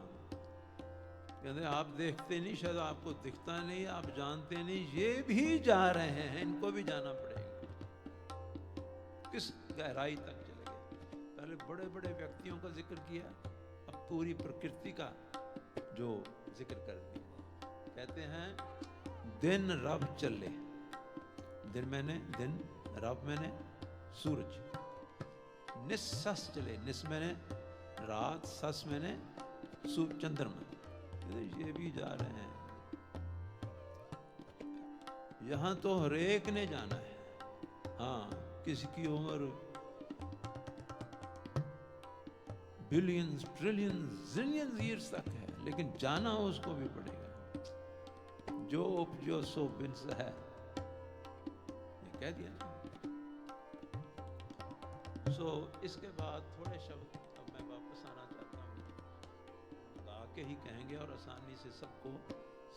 कहते आप देखते नहीं, शायद आपको दिखता नहीं, आप जानते नहीं, ये भी जा रहे हैं, इनको भी जाना पड़ेगा। किस गहराई तक चले गए। पहले बड़े बड़े व्यक्तियों का जिक्र किया, अब पूरी प्रकृति का जो जिक्र कर दिया। कहते हैं दिन रब चले, दिन मैंने दिन, रब मैंने सूरज, निस्सस चले, निस मैंने रात, सस मैंने चंद्रमा। ये भी जा रहे हैं। यहां तो हरेक ने जाना है। हाँ, किसी की उम्र बिलियंस, ट्रिलियंस, जिलियंस ईयर्स तक है, लेकिन जाना उसको भी पड़ेगा। जो उपजो सो बिन्स है, ये कह दिया ना। इसके बाद थोड़े शब्द अब मैं वापस आना चाहता हूँ, के ही कहेंगे और आसानी से सबको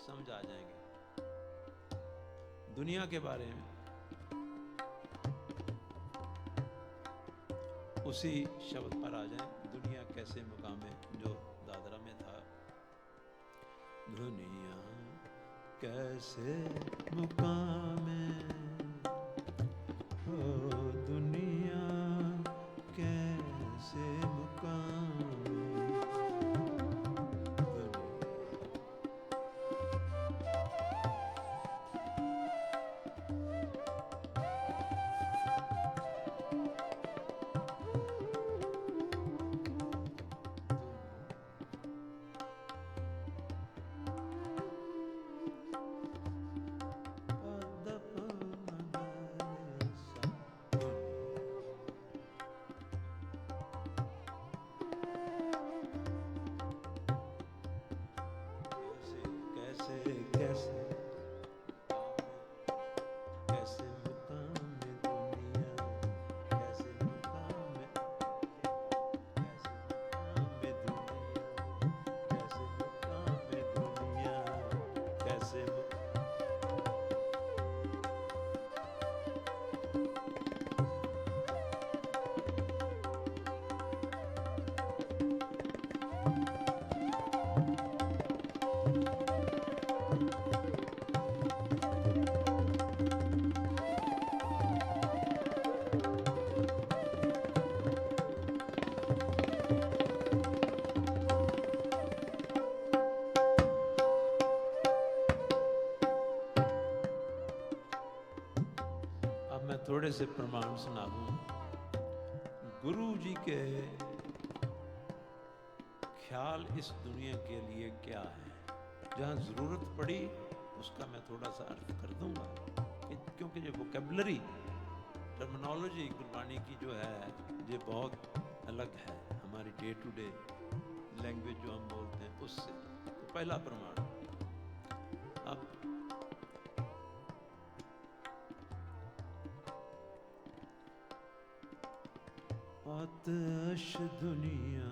समझ आ जाएंगे। दुनिया के बारे में उसी शब्द पर आ जाएं, दुनिया कैसे मुकाम है, जो दादरा में था। दुनिया कैसे मुकाम हो, दुनिया कैसे मुकाम। थोड़े से प्रमाण सुना दूं। गुरु जी के ख्याल इस दुनिया के लिए क्या है, जहां जरूरत पड़ी उसका मैं थोड़ा सा अर्थ कर दूंगा, क्योंकि जो वोकेबलरी टर्मिनोलॉजी गुरबाणी की जो है ये बहुत अलग है हमारी डे टू डे लैंग्वेज जो हम बोलते हैं उससे। तो पहला प्रमाण, अब आतश दुनिया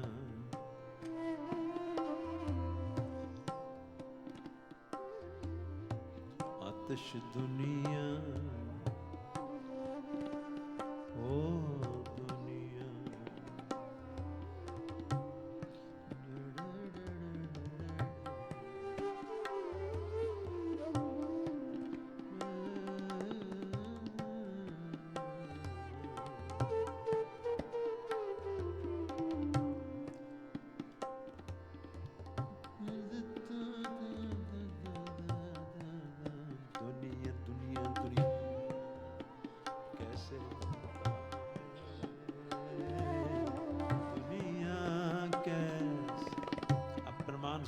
आतश दुनिया ओ दुनिया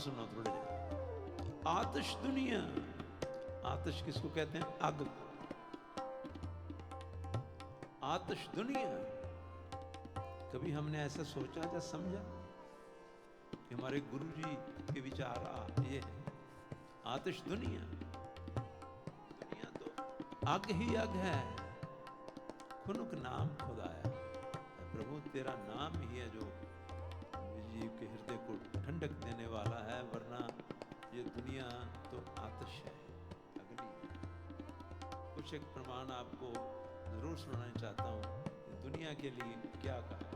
सुनो थोड़े देर। आतिश दुनिया, आतिश किसको कहते हैं? आग। आतिश दुनिया, कभी हमने ऐसा सोचा या समझा कि हमारे गुरु जी के विचार ये है? आतिश दुनिया, दुनिया तो आग ही आग है। खुनुक नाम खुदाया, प्रभु तेरा नाम ही है जो जीव के हृदय को ठंडक देने वाला है, वरना ये दुनिया तो आतिश है, अग्नि है। कुछ एक प्रमाण आपको जरूर सुनाना चाहता हूँ दुनिया के लिए क्या कहा।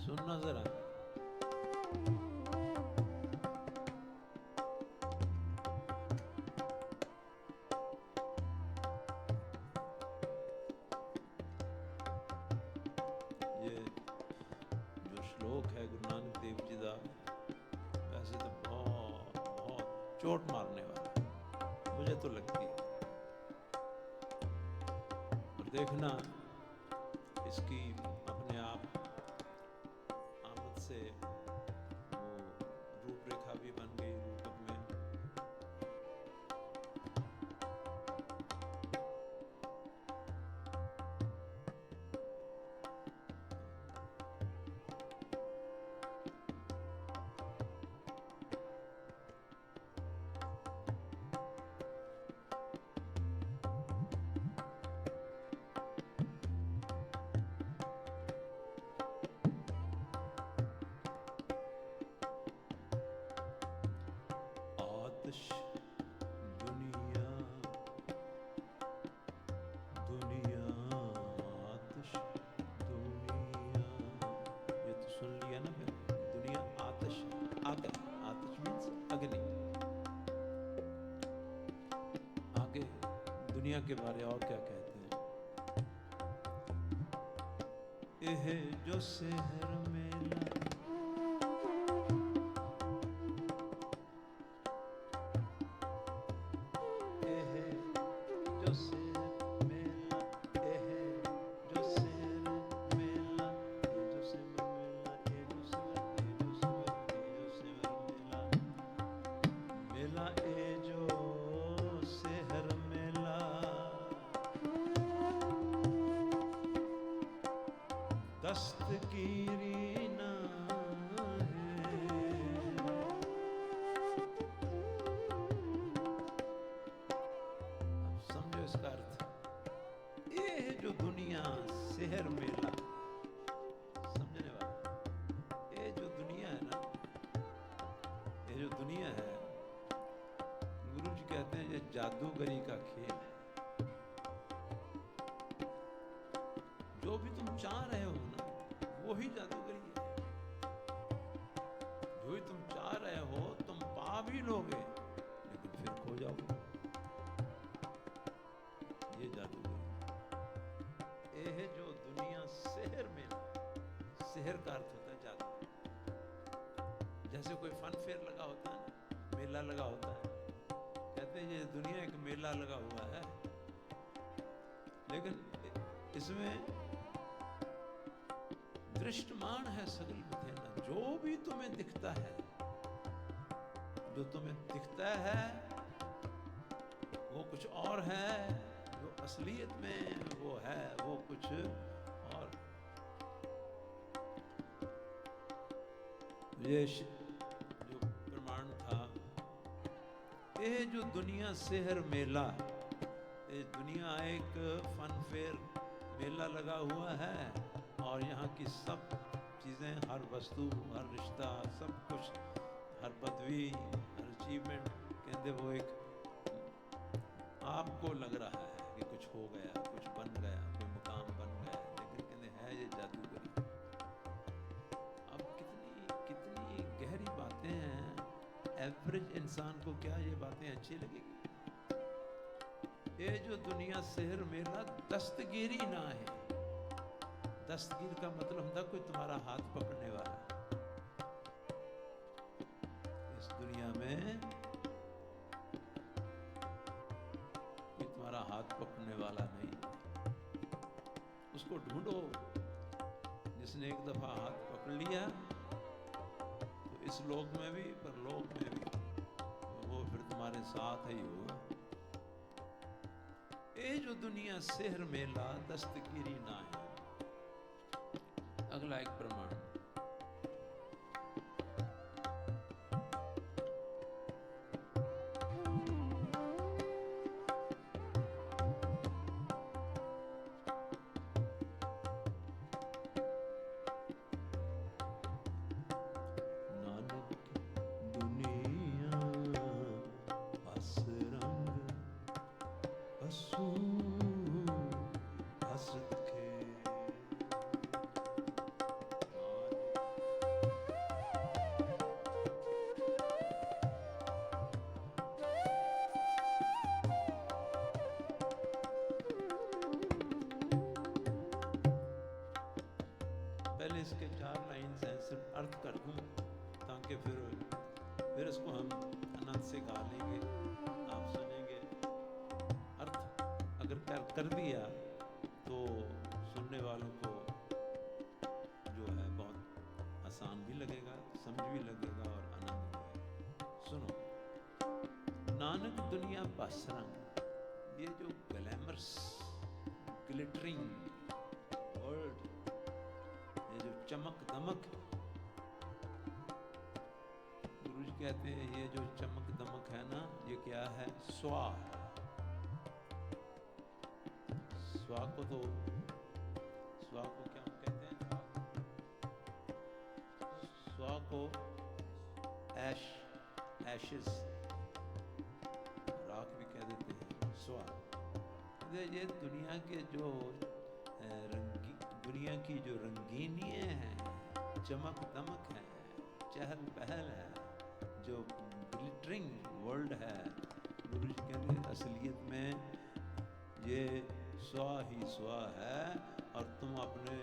सुनना जरा, ये जो श्लोक है गुरु नानक देव जी का, वैसे तो बहुत बहुत चोट मारने वाला मुझे तो लगती है। और देखना इसकी अपने आप से वो रूपरेखा भी बन गई रूपक में। आतिश दुनिया, दुनिया आतिश दुनिया। ये तो सुन लिया ना फिर, दुनिया आतिश, आग, आतिश मीन्स अग्नि। आगे दुनिया के बारे और क्या कहते हैं? एह जो शहर मेला, एह जो शहर मेला, एह जो शहर मेला, ए जो शहर मेला, ए जो शहर, ए जो शहर, ए जो शहर मेला, मेला ए जो शहर मेला, दस्तगीरी ना है। अब समझो इसका अर्थ, ये है जो दुनिया शहर मेला, समझने वाला, ये जो दुनिया है ना, ये जो दुनिया है, गुरु जी कहते हैं ये जादूगरी का खेल है। जो भी तुम चाह रहे हो ना, वो ही जादूगरी है। जो ही तुम चाह रहे हो तुम पा भी लोगे, लेकिन फिर खो जाओगे। ये जादूगरी। ये है जो दुनिया शहर में, शहर का अर्थ होता है जादू। जैसे कोई फन फेयर लगा होता है ना, मेला लगा होता है, कहते हैं ये दुनिया एक मेला लगा हुआ है, लेकिन इसमें दृष्टमान है सगल विधेना। जो भी तुम्हें दिखता है, जो तुम्हें दिखता है वो कुछ और है, जो असलियत में वो है वो कुछ और। ये जो प्रमाण था, ये जो दुनिया शहर मेला, ये दुनिया एक फन फेयर मेला लगा हुआ है, और यहाँ की सब चीज़ें, हर वस्तु, हर रिश्ता, सब कुछ, हर पदवी, हर अचीवमेंट, कहते वो एक आपको लग रहा है कि कुछ हो गया, कुछ बन गया, कोई मुकाम बन गया, लेकिन कहते है ये जादूगरी। अब कितनी गहरी बातें हैं। एवरेज इंसान को क्या ये बातें अच्छी लगेगी? ये जो दुनिया शहर मेला दस्तगीरी ना है। दस्तगीर का मतलब होता कोई तुम्हारा हाथ पकड़ने वाला। इस दुनिया में कोई तुम्हारा हाथ पकड़ने वाला नहीं। उसको ढूंढो, जिसने एक दफा हाथ पकड़ लिया तो इस लोक में भी, परलोक में भी वो फिर तुम्हारे साथ ही होगा। ये जो दुनिया शहर मेला दस्तगीरी ना है। अगला एक प्रमाण, नानक दुनिया बस रंग असू हसत खे। पहले इसके 4 लाइन्स हैं, सिर्फ अर्थ कर दूं ताकि फिर इसको हम आनंद से गा लेंगे, आप सुनेंगे। अर्थ अगर कर दिया तो सुनने वालों को जो है बहुत आसान भी लगेगा, समझ भी लगेगा और आनंद लगेगा। सुनो, नानक दुनिया बस रंग, ये जो ग्लैमरस ग्लिटरिंग वर्ल्ड, ये जो चमक दमक, गुरुजी कहते हैं ये जो चमक दमक है ना, ये क्या है? स्वा। स्वा को तो, स्वा को क्या कहते हैं? स्वा को ऐश, एशेस, स्वा। ये दुनिया के जो दुनिया की जो रंगीनियाँ हैं, चमक दमक है, चहल पहल है, जो ग्लिटरिंग वर्ल्ड है, गुरु जी कहते असलियत में ये स्वा ही स्वा है, और तुम अपने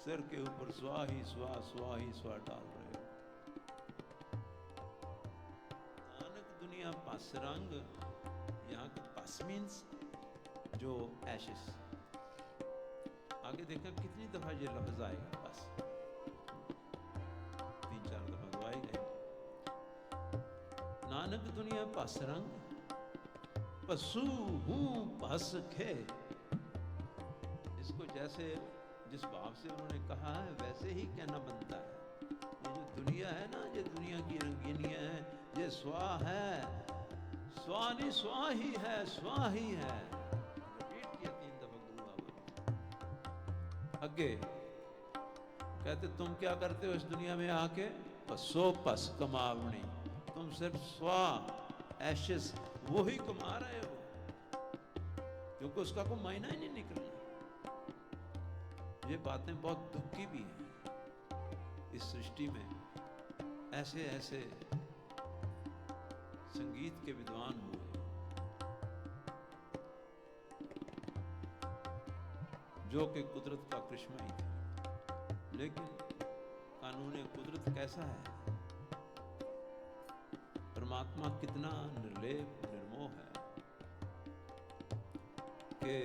सिर के ऊपर स्वा ही स्वा डाल रहे हो। नानक दुनिया पस रंग, यहाँ का पस मीन्स जो एशेस। आगे देखा कितनी दफा ये लफ्ज आएगा, बस 3-4 दफा तो आएगा। नानक दुनिया पस रंग, पशु हूँ पस खे। इसको जैसे जिस भाव से उन्होंने कहा है वैसे ही कहना बनता है। ये जो दुनिया है ना, ये दुनिया की रंगीनियाँ हैं, ये स्वा है, स्वा नहीं स्वा ही है, स्वा ही है। रिपीट किया 3 दफा गुरु बाबा। आगे कहते तुम क्या करते हो इस दुनिया में आके? पसो पस कमावनी। तुम सिर्फ स्वा एशेस वो ही कमा रहे हो, क्योंकि उसका कोई मायना ही नहीं निकलना। ये बातें बहुत दुख की भी हैं। इस सृष्टि में ऐसे ऐसे संगीत के विद्वान हुए जो कि कुदरत का करिश्मा ही थे, लेकिन कानून कुदरत कैसा है? परमात्मा कितना निर्लेप निर्मोह है कि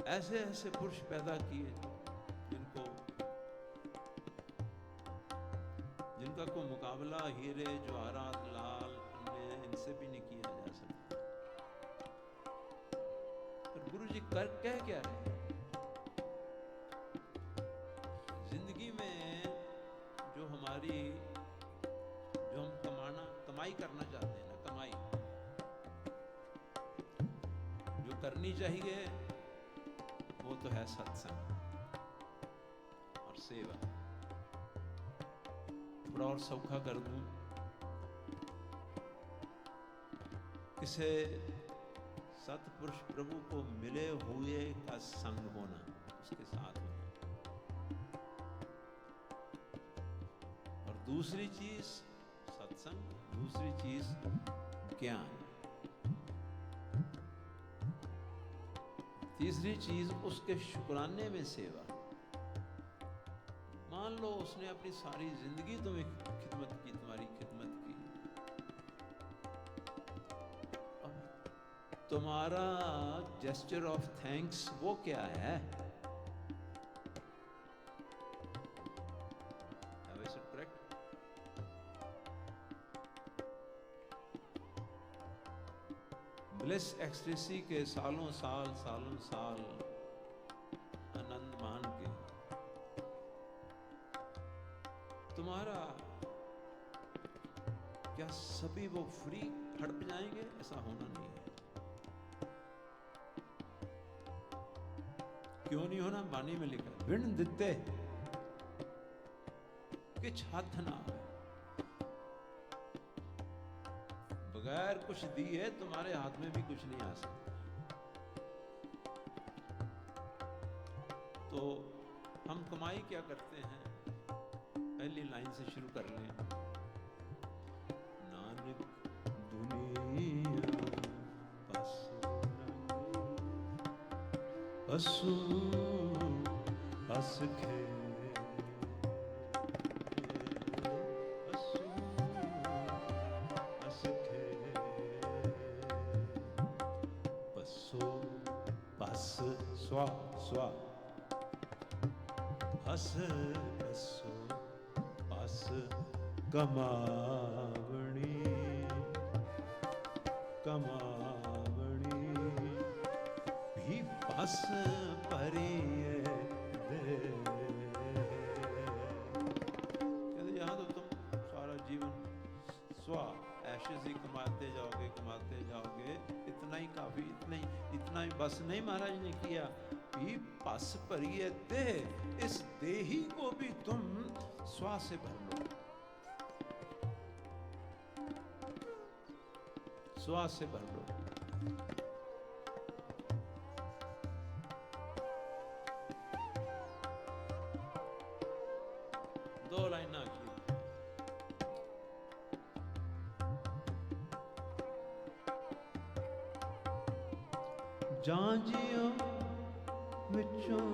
ऐसे ऐसे पुरुष पैदा किए जिनका कोई मुकाबला हीरे जवाहरात लाल इनसे भी नहीं किया जा सकता। पर गुरु जी कर कह क्या रहे? जिंदगी में जो हमारी जो हम कमाई करना चाहते हैं ना, कमाई जो करनी चाहिए वो तो है सत्संग और सेवा। थोड़ा और सौखा कर दूं, किसे सतपुरुष प्रभु को मिले हुए का संग होना, उसके साथ होना। और दूसरी चीज सत्संग, दूसरी चीज ज्ञान, तीसरी चीज उसके शुक्राने में सेवा। मान लो उसने अपनी सारी जिंदगी तुम्हें खिदमत की, तुम्हारी खिदमत की, अब तुम्हारा जेस्चर ऑफ थैंक्स वो क्या है? ब्लिस एक्सटेसी के सालों साल आनंद मान के तुम्हारा क्या सभी वो फ्री हड़प जाएंगे? ऐसा होना नहीं है। क्यों नहीं होना? वाणी में लिखा, विण दिते किछ हाथ ना आवे। बगैर कुछ दिए तुम्हारे हाथ में भी कुछ नहीं आ सकता। तो हम कमाई क्या करते हैं? पहली लाइन से शुरू कर लें। नानक दुनिया पसु हस खे, स्वा स्वा हस हसो पस कमावणी कमावणी भी पस परिये दे। कहते यहाँ तो तुम सारा जीवन स्वा ऐशेज़ ही कमाते जाओगे, इतना ही काफी, इतना ही बस नहीं। महाराज ने किया भी पस परिये दे, इस देही को भी तुम स्वा से भर लो। श्वास से भर लो। दो लाइन की जांजियों विचों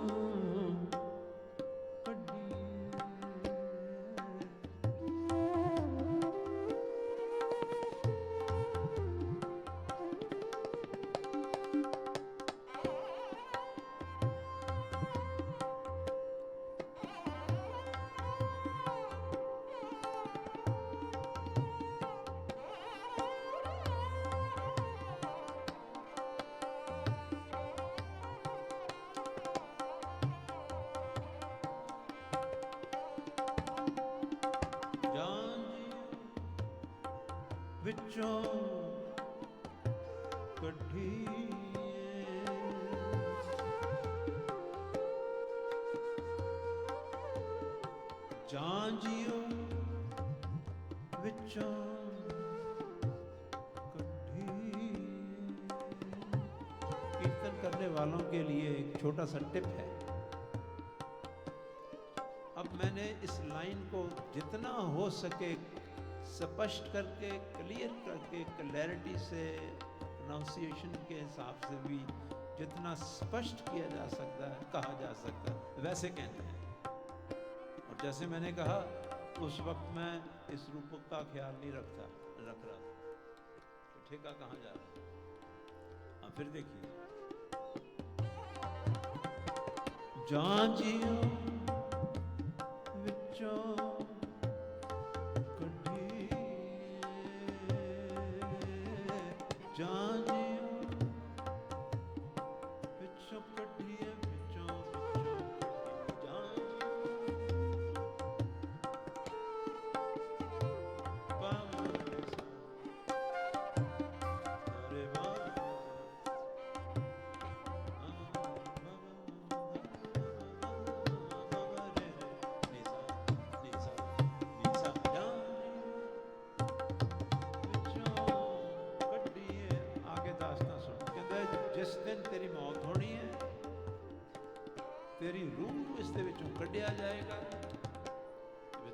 विचों कढ़िए जांजियों विचों कढ़िए। कीर्तन करने वालों के लिए एक छोटा सा टिप है। अब मैंने इस लाइन को जितना हो सके स्पष्ट करके, क्लियर करके, क्लैरिटी से, प्रोनाउंसिएशन के हिसाब से भी जितना स्पष्ट किया जा सकता है, कहा जा सकता है, वैसे कहना है। और जैसे मैंने कहा उस वक्त मैं इस रूपक का ख्याल नहीं रख रहा था, तो ठेका कहाँ जा रहा। हाँ फिर देखिए, जांजियों विचों तेरी मौत होनी है, तेरी रूह इस दे विचों कढ़िया जाएगा।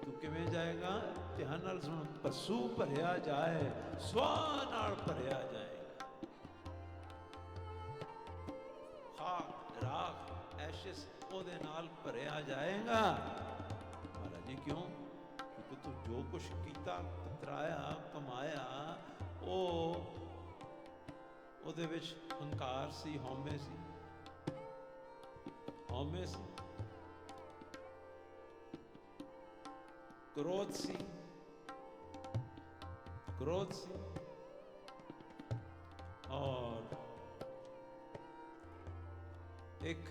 तू किवें जाएगा? ध्यान नाल सुन, पशु भरिया जाए, स्वाह नाल भरिया जाएगा। खाक राख एशिस ओदे नाल भरिया जाएगा। महाराज जी क्यों? क्योंकि तू जो कुछ कीता, कतराया, कमाया, ओ ਉਹਦੇ ਵਿੱਚ ਹੰਕਾਰ ਸੀ, ਹਉਮੈ ਸੀ, ਹਉਮੈ ਸੀ, क्रोध सी, क्रोध सी, और एक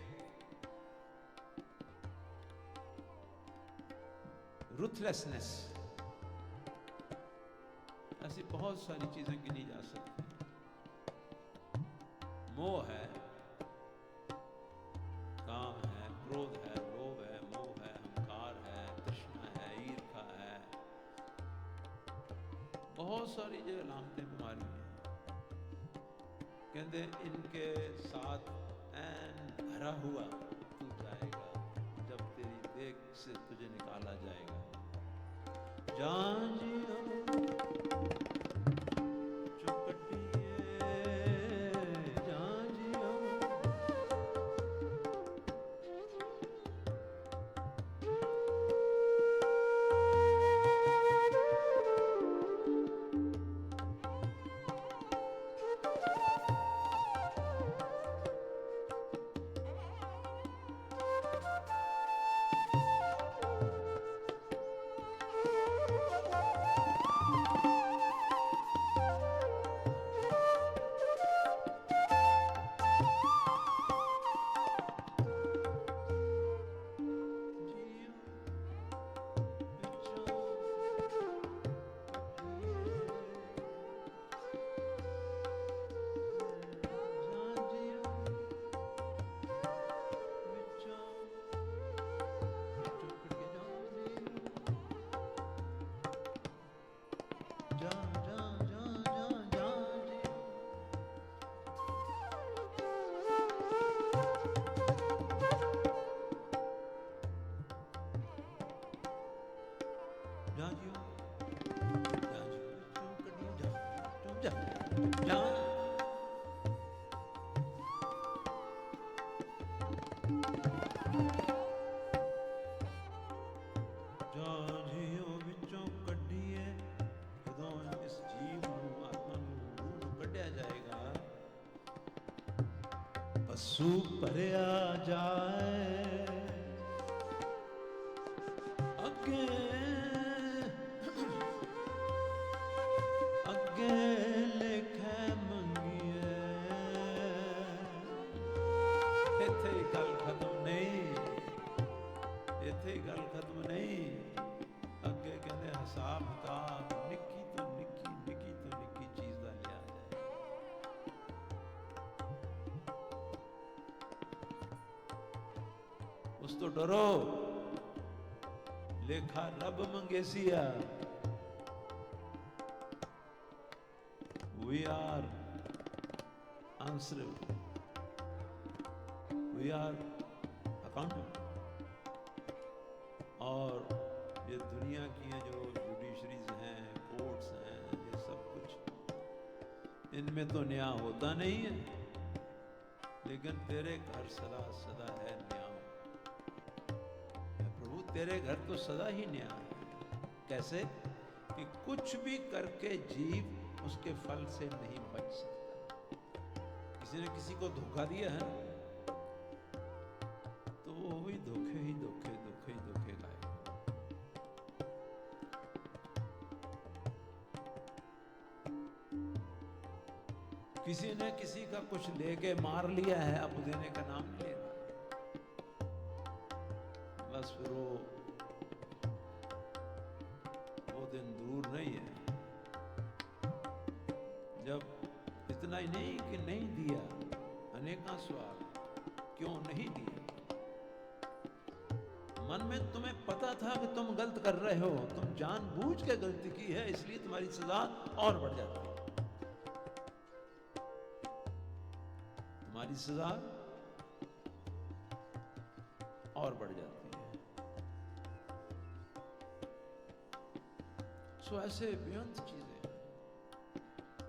रुथलेसनेस। ऐसी बहुत सारी चीजें गिनी जा सकती। मोह है, काम है, क्रोध है, लोभ है, मोह है, अहंकार है, तृष्णा है, ईर्ष्या है, बहुत सारी जो अलामतें बीमारी हैं। कहते इनके साथ ऐन भरा हुआ तू जाएगा जब तेरी देख से तुझे निकाला जाएगा। जांजियों जहां जियो विचों कढिए जदों इस जीव ਨੂੰ ਆਤਮਾ ਨੂੰ ਕੱਢਿਆ ਜਾਏਗਾ ਪਸ਼ੂ ਭਰਿਆ ਜਾਏ ਅੱਗੇ ਅੱਗੇ ਲਿਖੇ ਮੰਗੀਏ ਇੱਥੇ ਹੀ ਗੱਲ ਖਤਮ ਨਹੀਂ ਇੱਥੇ ਹੀ ਗੱਲ ਖਤਮ ਨਹੀਂ ਅੱਗੇ ਕਹਿੰਦੇ ਹਿਸਾਬ ਕਿਤਾਬ ਨਿੱਕੀ ਤੋਂ ਨਿੱਕੀ ਚੀਜ਼ ਦਾ ਲਿਆ ਜਾਏ ਉਸ ਤੋਂ ਡਰੋ ਲੇਖਾ ਰੱਬ ਮੰਗੇਸੀਆ we are answerable we are accountable और ये दुनिया की हैं जो जुडिशरीज हैं कोर्ट्स हैं ये सब कुछ इनमें तो न्याय होता नहीं है लेकिन तेरे घर सदा सदा है न्याय प्रभु तेरे घर तो सदा ही न्याय है कैसे कि कुछ भी करके जीव उसके फल से नहीं बच सकता किसी ने किसी को धोखा दिया है तो वो भी धोखे ही धोखे लाए किसी ने किसी का कुछ लेके मार लिया है अब देने का नाम नहीं लेना बस फिर वो दिन दूर नहीं है जब इतना ही नहीं कि नहीं दिया अनेका सवाल क्यों नहीं दिया मन में तुम्हें पता था कि तुम गलत कर रहे हो तुम जानबूझ के गलती की है इसलिए तुम्हारी सजा और बढ़ जाती है तुम्हारी सजा और बढ़ जाती है सो ऐसे बेअंत चीजें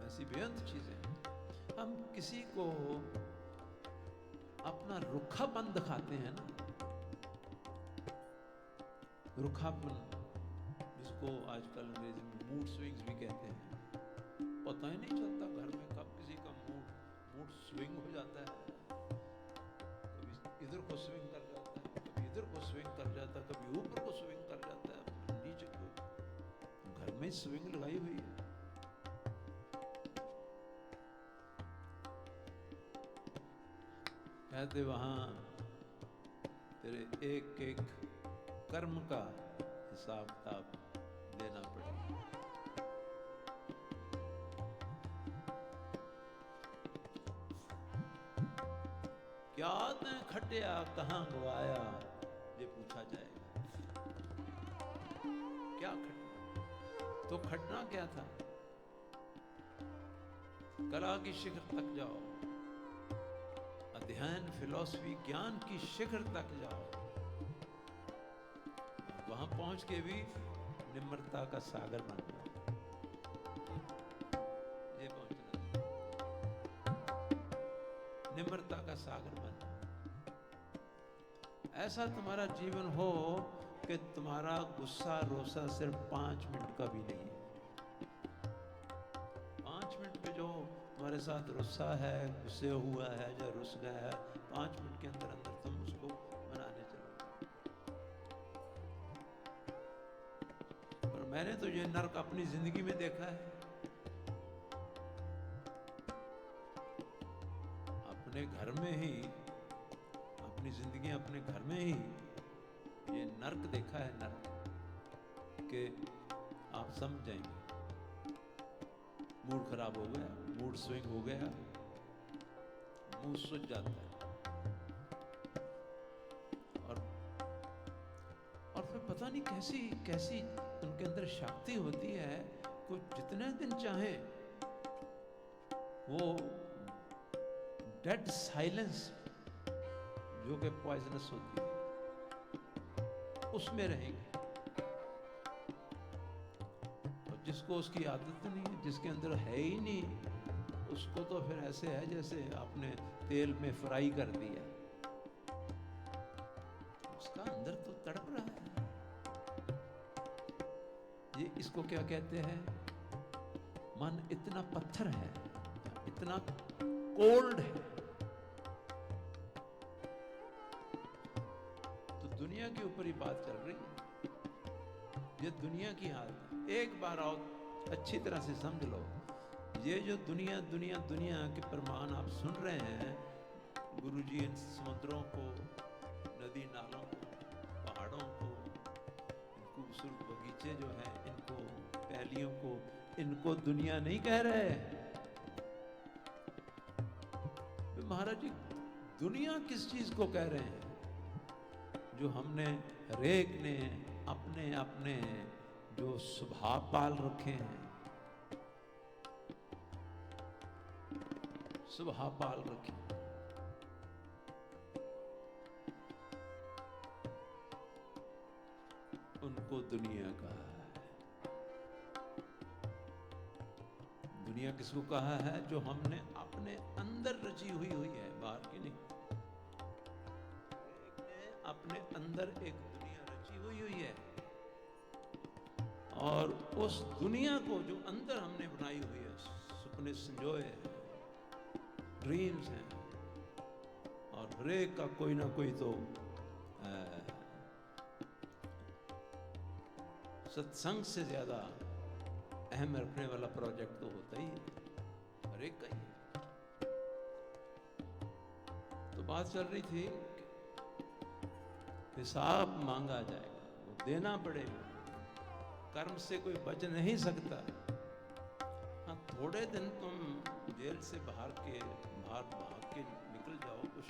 ऐसी बेअंत चीजें हम किसी को अपना रुखापन दिखाते हैं ना रुखापन जिसको आजकल अंग्रेजी में मूड स्विंग्स भी कहते हैं पता ही नहीं चलता घर में कब किसी का मूड स्विंग हो जाता है कभी इधर को स्विंग कर जाता है कभी इधर को स्विंग कर जाता है कभी ऊपर को स्विंग कर जाता है नीचे को घर में स्विंग लगाई हुई है कहते वहां तेरे एक एक कर्म का हिसाब किताब देना पड़ेगा क्या तैं खटिया कहां गवाया ये पूछा जाएगा क्या खटना तो खटना क्या था कला की शिखर तक जाओ अध्ययन फिलॉसफी ज्ञान की शिखर तक जाओ वहां पहुंच के भी निम्रता का सागर बनना ये पहुंचना निम्रता का सागर बनना ऐसा तुम्हारा जीवन हो कि तुम्हारा गुस्सा रोसा सिर्फ 5 मिनट का भी नहीं है 5 मिनट पे जो तुम्हारे साथ रुस्सा है गुस्से हुआ है या रुस गया है 5 मिनट के अंदर अंदर तुम उसको मनाने चलो और मैंने तो ये नर्क अपनी जिंदगी में देखा है अपने घर में ही अपनी जिंदगी अपने घर में ही ये नर्क देखा है नर्क कि आप समझ जाएंगे मूड खराब हो गया मूड स्विंग हो गया मुंह सूज जाता है और फिर पता नहीं कैसी कैसी उनके अंदर शक्ति होती है कुछ जितने दिन चाहे वो डेड साइलेंस जो कि पॉइजनस होती है उसमें रहेंगे जिसको उसकी आदत नहीं है जिसके अंदर है ही नहीं उसको तो फिर ऐसे है जैसे आपने तेल में फ्राई कर दिया, उसका अंदर तो तड़प रहा है। ये इसको क्या कहते हैं? मन इतना पत्थर है, इतना कोल्ड है। तो दुनिया के ऊपर ही बात चल रही है, ये दुनिया की हालत है। एक बार आओ अच्छी तरह से समझ लो, ये जो दुनिया दुनिया दुनिया के प्रमाण आप सुन रहे हैं, गुरुजी इन समुद्रों को, नदी नालों को, पहाड़ों को, खूबसूरत बगीचे जो हैं इनको, पहलियों को, इनको दुनिया नहीं कह रहे। महाराज जी दुनिया किस चीज को कह रहे हैं? जो हमने हरेक ने अपने अपने जो स्वभाव पाल रखे हैं, स्वभाव पाल रखे, उनको दुनिया कहा है। दुनिया किसको कहा है? जो हमने अपने अंदर रची हुई है, बाहर की नहीं। अपने अंदर एक दुनिया रची हुई है, और उस दुनिया को जो अंदर हमने बनाई हुई है, सपने संजोए हैं, ड्रीम्स हैं, और हरेक का कोई ना कोई तो सत्संग से ज्यादा अहम रखने वाला प्रोजेक्ट तो होता ही है, हर एक का ही। तो बात चल रही थी, हिसाब मांगा जाएगा, वो देना पड़ेगा, कर्म से कोई बच नहीं सकता। हाँ, थोड़े दिन तुम जेल से बाहर भाग के निकल जाओ, कुछ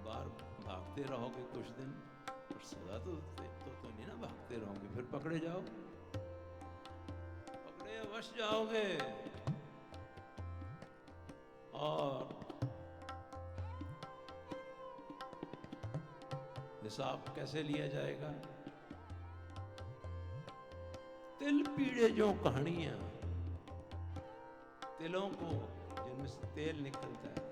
बाहर भागते रहोगे कुछ दिन, और सजा तो नहीं ना भागते रहोगे, फिर पकड़े जाओगे, पकड़े वश जाओगे। और हिसाब कैसे लिया जाएगा? तिल पीड़े जो कहानियां, तिलों को जिनमें से तेल निकलता है,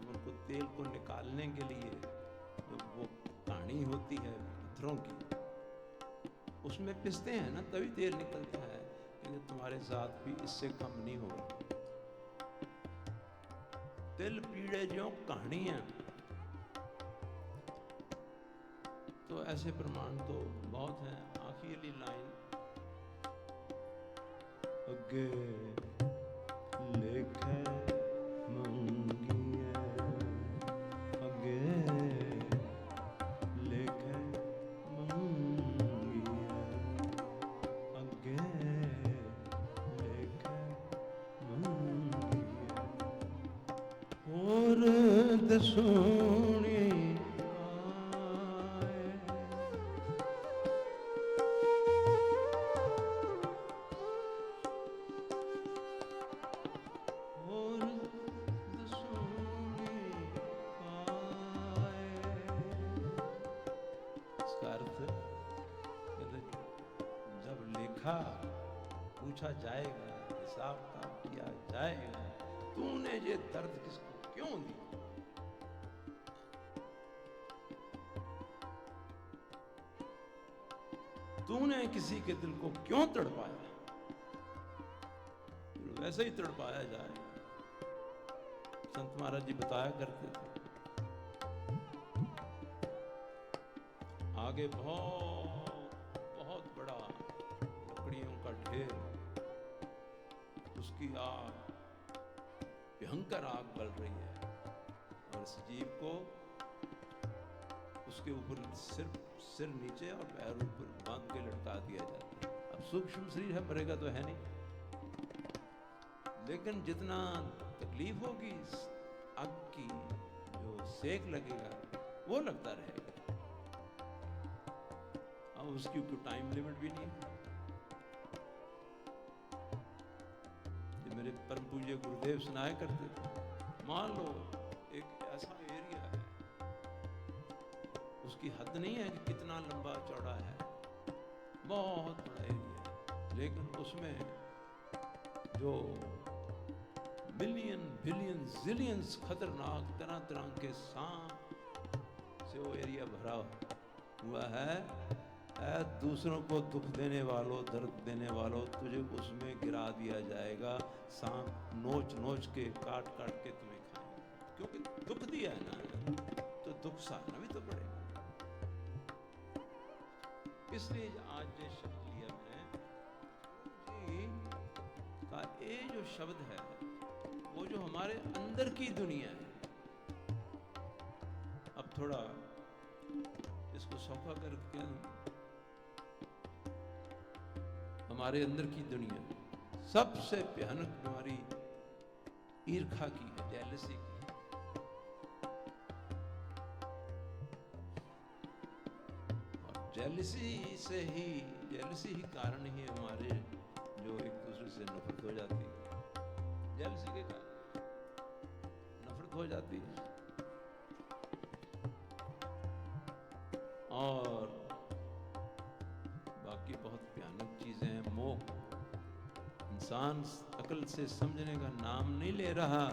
उनको तेल को निकालने के लिए जो वो कहानी होती है पत्थरों की, उसमें पिसते हैं ना, तभी तेल निकलता है। लेकिन तुम्हारे साथ भी इससे कम नहीं होगा। तिल पीड़े जो कहानियां, तो ऐसे प्रमाण तो बहुत हैं। आखिरी लाइन, अगे लेखे मंगिए, अगे लेखे मंगिए, अगे लेखे मंगिए, और दसूनी पूछा जाएगा, हिसाब किताब किया जाएगा, तूने ये दर्द किसको क्यों दिया? तूने किसी के दिल को क्यों तड़पाया? वैसे ही तड़पाया जाएगा। संत महाराज जी बताया करते थे, आगे बहुत बड़ा लकड़ियों का ढेर, उसकी आग, भयंकर आग बल रही है, और इस जीव को उसके ऊपर सिर नीचे और पैर ऊपर बांध के लटका दिया जाता है। अब सूक्ष्म शरीर है, मरेगा तो है नहीं, लेकिन जितना तकलीफ होगी, आग की जो सेक लगेगा वो लगता रहेगा। अब उसकी कोई टाइम लिमिट भी नहीं है। मेरे परम पूज्य गुरुदेव सुनाया करते थे, मान लो एक ऐसा एरिया है, उसकी हद नहीं है कि कितना लंबा चौड़ा है, बहुत बड़ा एरिया है, लेकिन उसमें जो बिलियन बिलियन जिलियंस खतरनाक तरह तरह के सांप से वो एरिया भरा हुआ है। दूसरों को दुख देने वालों, दर्द देने वालों, तुझे उसमें गिरा दिया जाएगा। सांप नोच नोच के, काट काट के तुम्हें खाएंगे, क्योंकि दुख दिया है ना, तो दुख सहना भी तो पड़ेगा। इसलिए आज जो शब्द लिया मैंने का, ये जो शब्द है वो जो हमारे अंदर की दुनिया है। अब थोड़ा इसको सौखा करके, हमारे अंदर की दुनिया सबसे भयानक बीमारी ईर्खा की है, जेलसी की। और जेलसी ही कारण ही हमारे जो एक दूसरे से नफरत हो जाती है। जेलसी के कारण नफरत हो जाती है। और बाकी बहुत भयानक चीजें हैं। मोह, इंसान अकल से समझने का नाम नहीं ले रहा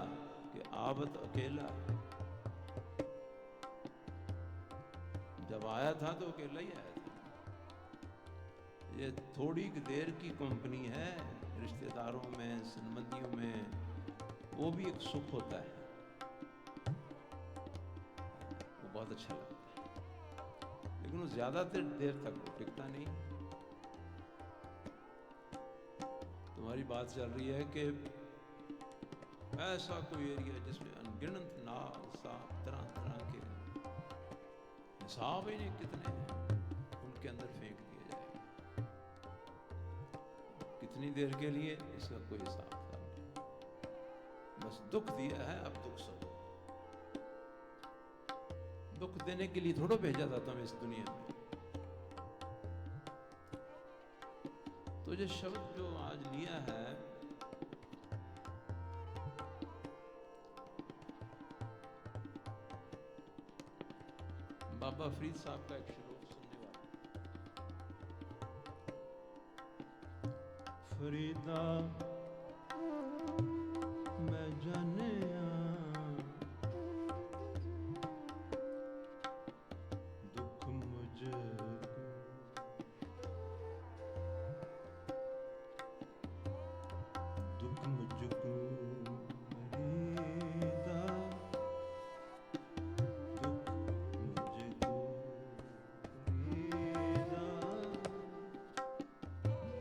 कि आबद अकेला। जब आया था तो अकेला ही आया था। ये थोड़ी देर की कंपनी है, रिश्तेदारों में, संबंधियों में, वो भी एक सुख होता है, वो बहुत अच्छा लगता है, लेकिन वो ज्यादा देर तक टिकता नहीं। तुम्हारी बात चल रही है कि ऐसा कोई एरिया जिसमें अनगिनत नाग, सांप, तरह तरह के, हिसाब ही नहीं कितने हैं, उनके अंदर फेंक दिया जाए। कितनी देर के लिए, इसका कोई हिसाब नहीं। बस दुख दिया है, अब दुख सहो। दुख देने के लिए थोड़ा भेजा था तुम्हें इस दुनिया में। तो ये शब्द जो आज लिया है, बाबा फरीद साहब का एक श्लोक सुनने वाला। फरीदा मैं जाने दुख मुझे, दुख मुझको फरीदा, दुख मुझको फरीदा,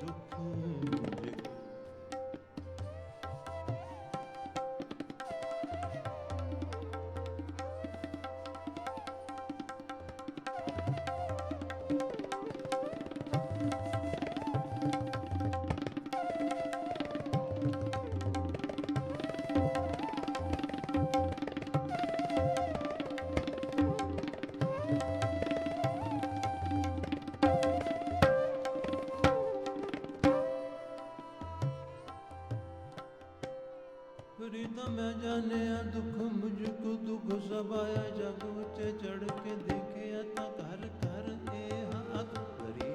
दुख मुझको। फरीदा मैं जाने दुख मुझको, दुख सब आया जग ऊंचे चढ़ के देखे ता घर घर ए हाथ करी।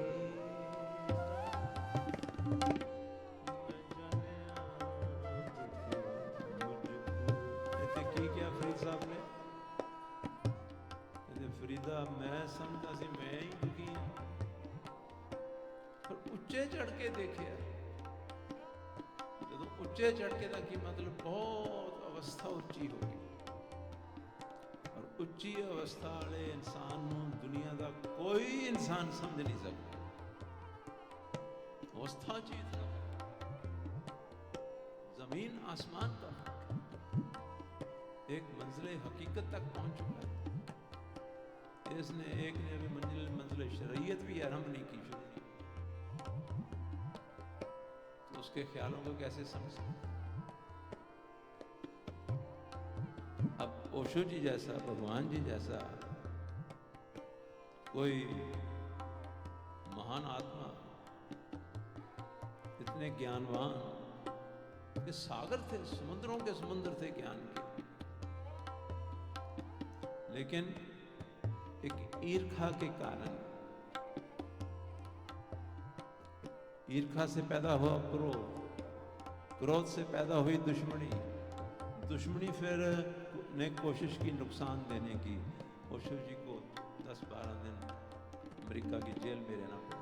इतने की क्या फरीद साहब ने, फरीदा मैं समझा सी मैं ही दुखी हूं, पर उच्चे चढ़ के देखे। उच्चे चढ़ के की मतलब बहुत अवस्था उच्ची होगी, और उच्ची अवस्था वाले इंसान दुनिया का कोई इंसान समझ नहीं सकता। अवस्था चीज जमीन आसमान का एक मंजिल हकीकत तक पहुंच चुका है। इसने एक ने भी मंजिल शरीयत भी आरंभ नहीं की, शुरू नहीं। तो उसके ख्यालों को कैसे समझ सकते? अब ओशो जी जैसा, भगवान जी जैसा कोई महान आत्मा, इतने ज्ञानवान, ये सागर थे, समुद्रों के समुद्र थे ज्ञान के, लेकिन एक ईर्खा के कारण, ईर्खा से पैदा हुआ क्रोध, क्रोध से पैदा हुई दुश्मनी, दुश्मनी फिर ने कोशिश की नुकसान देने की, और शिव जी को 10-12 दिन अमेरिका की जेल में रहना पड़ा।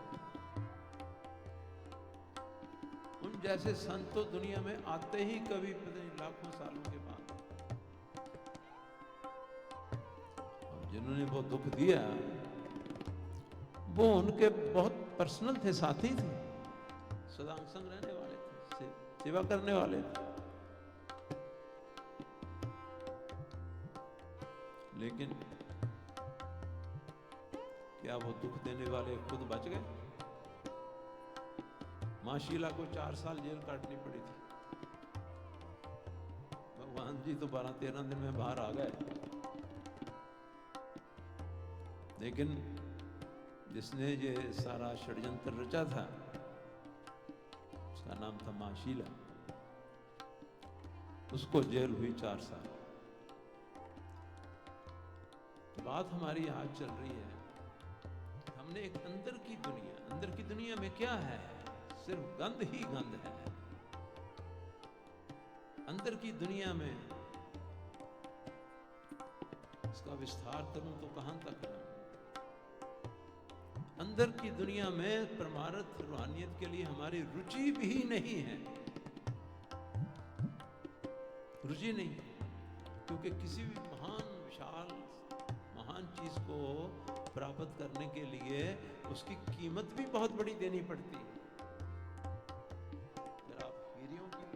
उन जैसे संत तो दुनिया में आते ही कभी पता नहीं लाखों सालों के बाद। जिन्होंने वो दुख दिया वो उनके बहुत पर्सनल थे, साथी थे, सदांग संग रहने वाले थे, सेवा करने वाले थे। लेकिन क्या वो दुख देने वाले खुद बच गए? मां शीला को 4 साल जेल काटनी पड़ी थी। भगवान जी तो 12-13 दिन में बाहर आ गए। लेकिन जिसने ये सारा षड्यंत्र रचा था उसका नाम था मां शीला, उसको जेल हुई 4 साल। बात हमारी आज चल रही है, हमने एक अंदर की दुनिया में क्या है? सिर्फ गंध ही गंध है। अंदर की दुनिया में इसका विस्तार करूं तो कहां तक है? अंदर की दुनिया में परमार्थ रूहानियत के लिए हमारी रुचि भी नहीं है, रुचि नहीं है। क्योंकि किसी भी महान चीज को प्राप्त करने के लिए उसकी कीमत भी बहुत बड़ी देनी पड़ती है। अगर आप हीरों की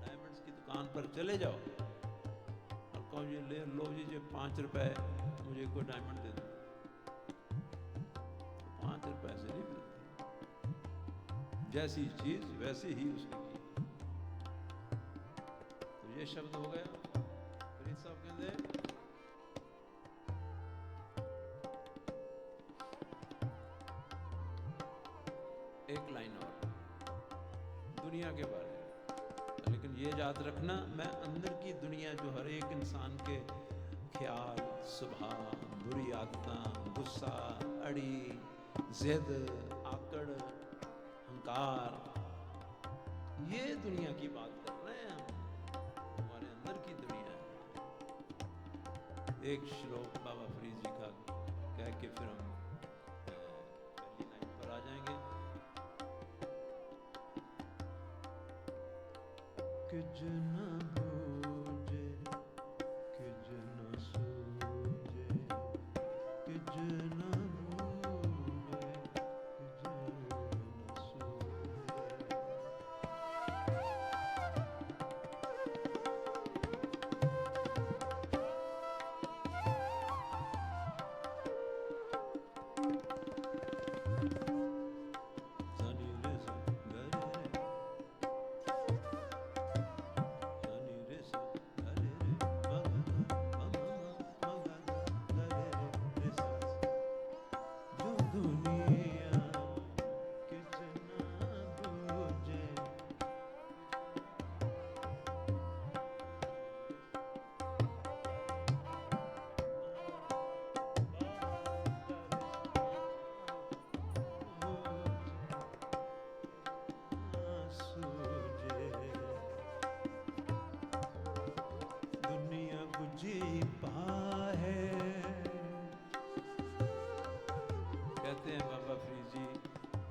डायमंड्स की दुकान पर चले जाओ और कहो ये ले लो जी, 5 रुपए मुझे कोई डायमंड दे दो, 5 रुपए से नहीं मिलते। जैसी चीज वैसी ही उसकी कीमत। तो ये शब्द हो गया। फरीद साहब कहते हैं एक लाइन और दुनिया के बारे में, लेकिन ये याद रखना, मैं अंदर की दुनिया जो हर एक इंसान के ख्याल, स्वभाव, बुरी आदतें, गुस्सा, अड़ी, जिद, आकड़, अहंकार, ये दुनिया की बात कर रहे हैं हम। हमारे अंदर की दुनिया है। एक श्लोक बाबा फरीद जी का कह के फिर हम पहली लाइन पर आ जाएंगे कि जना भूजे कि जना सूझे कि जना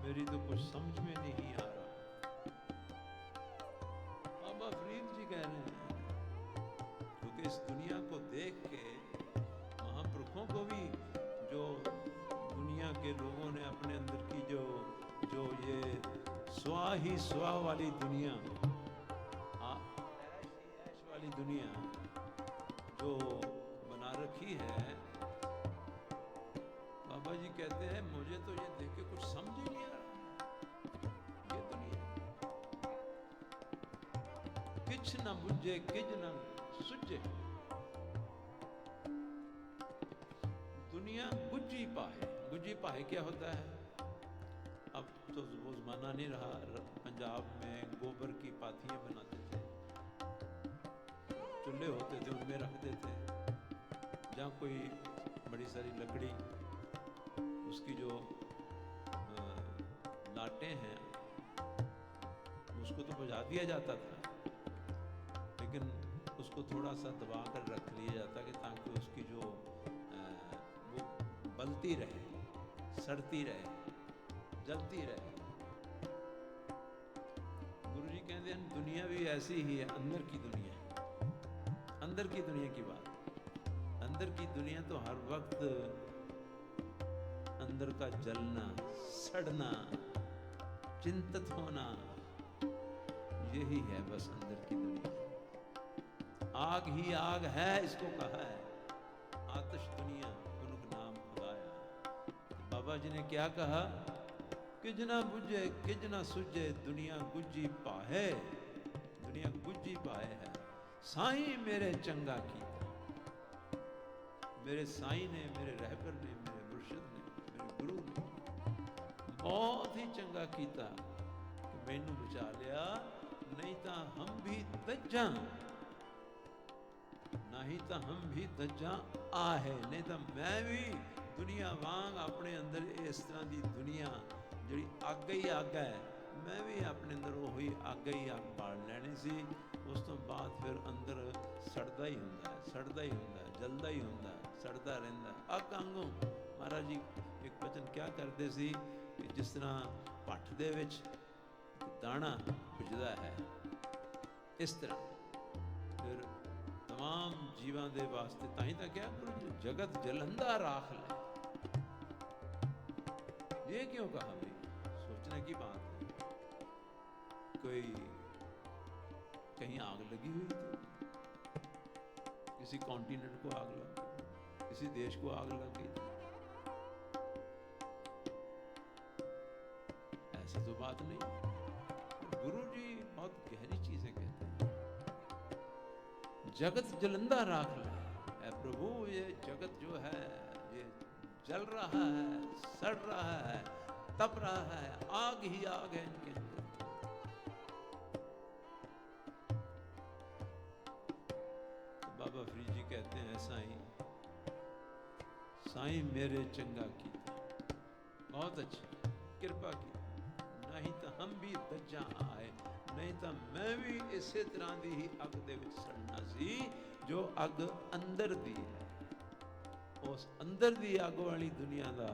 मेरी तो कुछ समझ में नहीं आ रहा। बाबा फरीद जी कह रहे हैं क्योंकि इस दुनिया को देख के महापुरुषों को भी, जो दुनिया के लोगों ने अपने अंदर की जो ये स्वा ही स्वा वाली दुनिया, ऐश वाली दुनिया जो बना रखी है, बाबा जी कहते हैं मुझे तो ये देख के कुछ समझ ही नहीं आ रहा। ये दुनिया किछ न बुझे किछ न सुझे, दुनिया गुज्जी पाए। गुज्जी पाए क्या होता है? अब तो वो जमाना नहीं रहा। पंजाब में गोबर की पाथियां बनाते थे, चूल्हे होते थे, उनमें रखते थे। जहाँ कोई बड़ी सारी लकड़ी, उसकी जो लाटें हैं उसको तो बुझा दिया जाता था। लेकिन उसको थोड़ा सा दबा कर रख लिया जाता कि ताकि उसकी जो वो बलती रहे, सड़ती रहे, जलती रहे। गुरु जी कहते हैं दुनिया भी ऐसी ही है, अंदर की दुनिया, अंदर की दुनिया की बात। अंदर की दुनिया तो हर वक्त अंदर का जलना, सड़ना, चिंतित होना, यही है बस अंदर की दुनिया। आग ही आग है, इसको कहा है, आतिश दुनिया गुनुग नाम खुदाया। बाबा जी ने क्या कहा? किजना बुझे किजना सुझे दुनिया गुज्जी पाहे, दुनिया गुज्जी पाए है। साईं मेरे चंगा कीता, मेरे साईं ने, मेरे रहबर ने, मेरे मुर्शिद ने, मेरे गुरु ने बहुत ही चंगा कीता कि मैनू बचा लिया, नहीं तो हम भी दज्जा, नहीं तो हम भी दज्जा आहे, नहीं तो मैं भी दुनिया वांग अपने अंदर इस तरह की दुनिया जी अग ही अग है, मैं भी अपने अंदर वही अग ही अग बाल लैनी सी। उस तो बाद फिर अंदर सड़दा ही होंदा है, सड़दा ही होंदा है, जलदा ही होंदा है, सड़दा रहिंदा है। अग आंगों महाराज जी एक वचन क्या करते सी कि जिस तरह भट्ट दे विच दाना भुजदा है, इस तरह फिर तमाम जीवां दे वास्ते ताहीं तां क्या गुरु जी जगत जलंदा राख लै, ये क्यों कहा भाई? सोचने की बात है। कोई कहीं आग लगी हुई थी, किसी कॉन्टिनेंट को आग लग गई, किसी देश को आग लग गई थी, ऐसी तो बात नहीं। गुरु जी बहुत गहरी चीजें कहते हैं। जगत जलंदा राख ले, ऐ प्रभु ये जगत जो है ये जल रहा है, सड़ रहा है, तप रहा है, आग ही आग है इनके अंदर। तो बाबा फरीद जी कहते हैं साईं, साईं मेरे चंगा कीता, बहुत अच्छी कृपा की, नहीं तो हम भी दज्जा आए, नहीं तो मैं भी इसे तरह की ही अग दे विच सड़ना सी जो अग अंदर दी है। उस अंदर दी अग वाली दुनिया का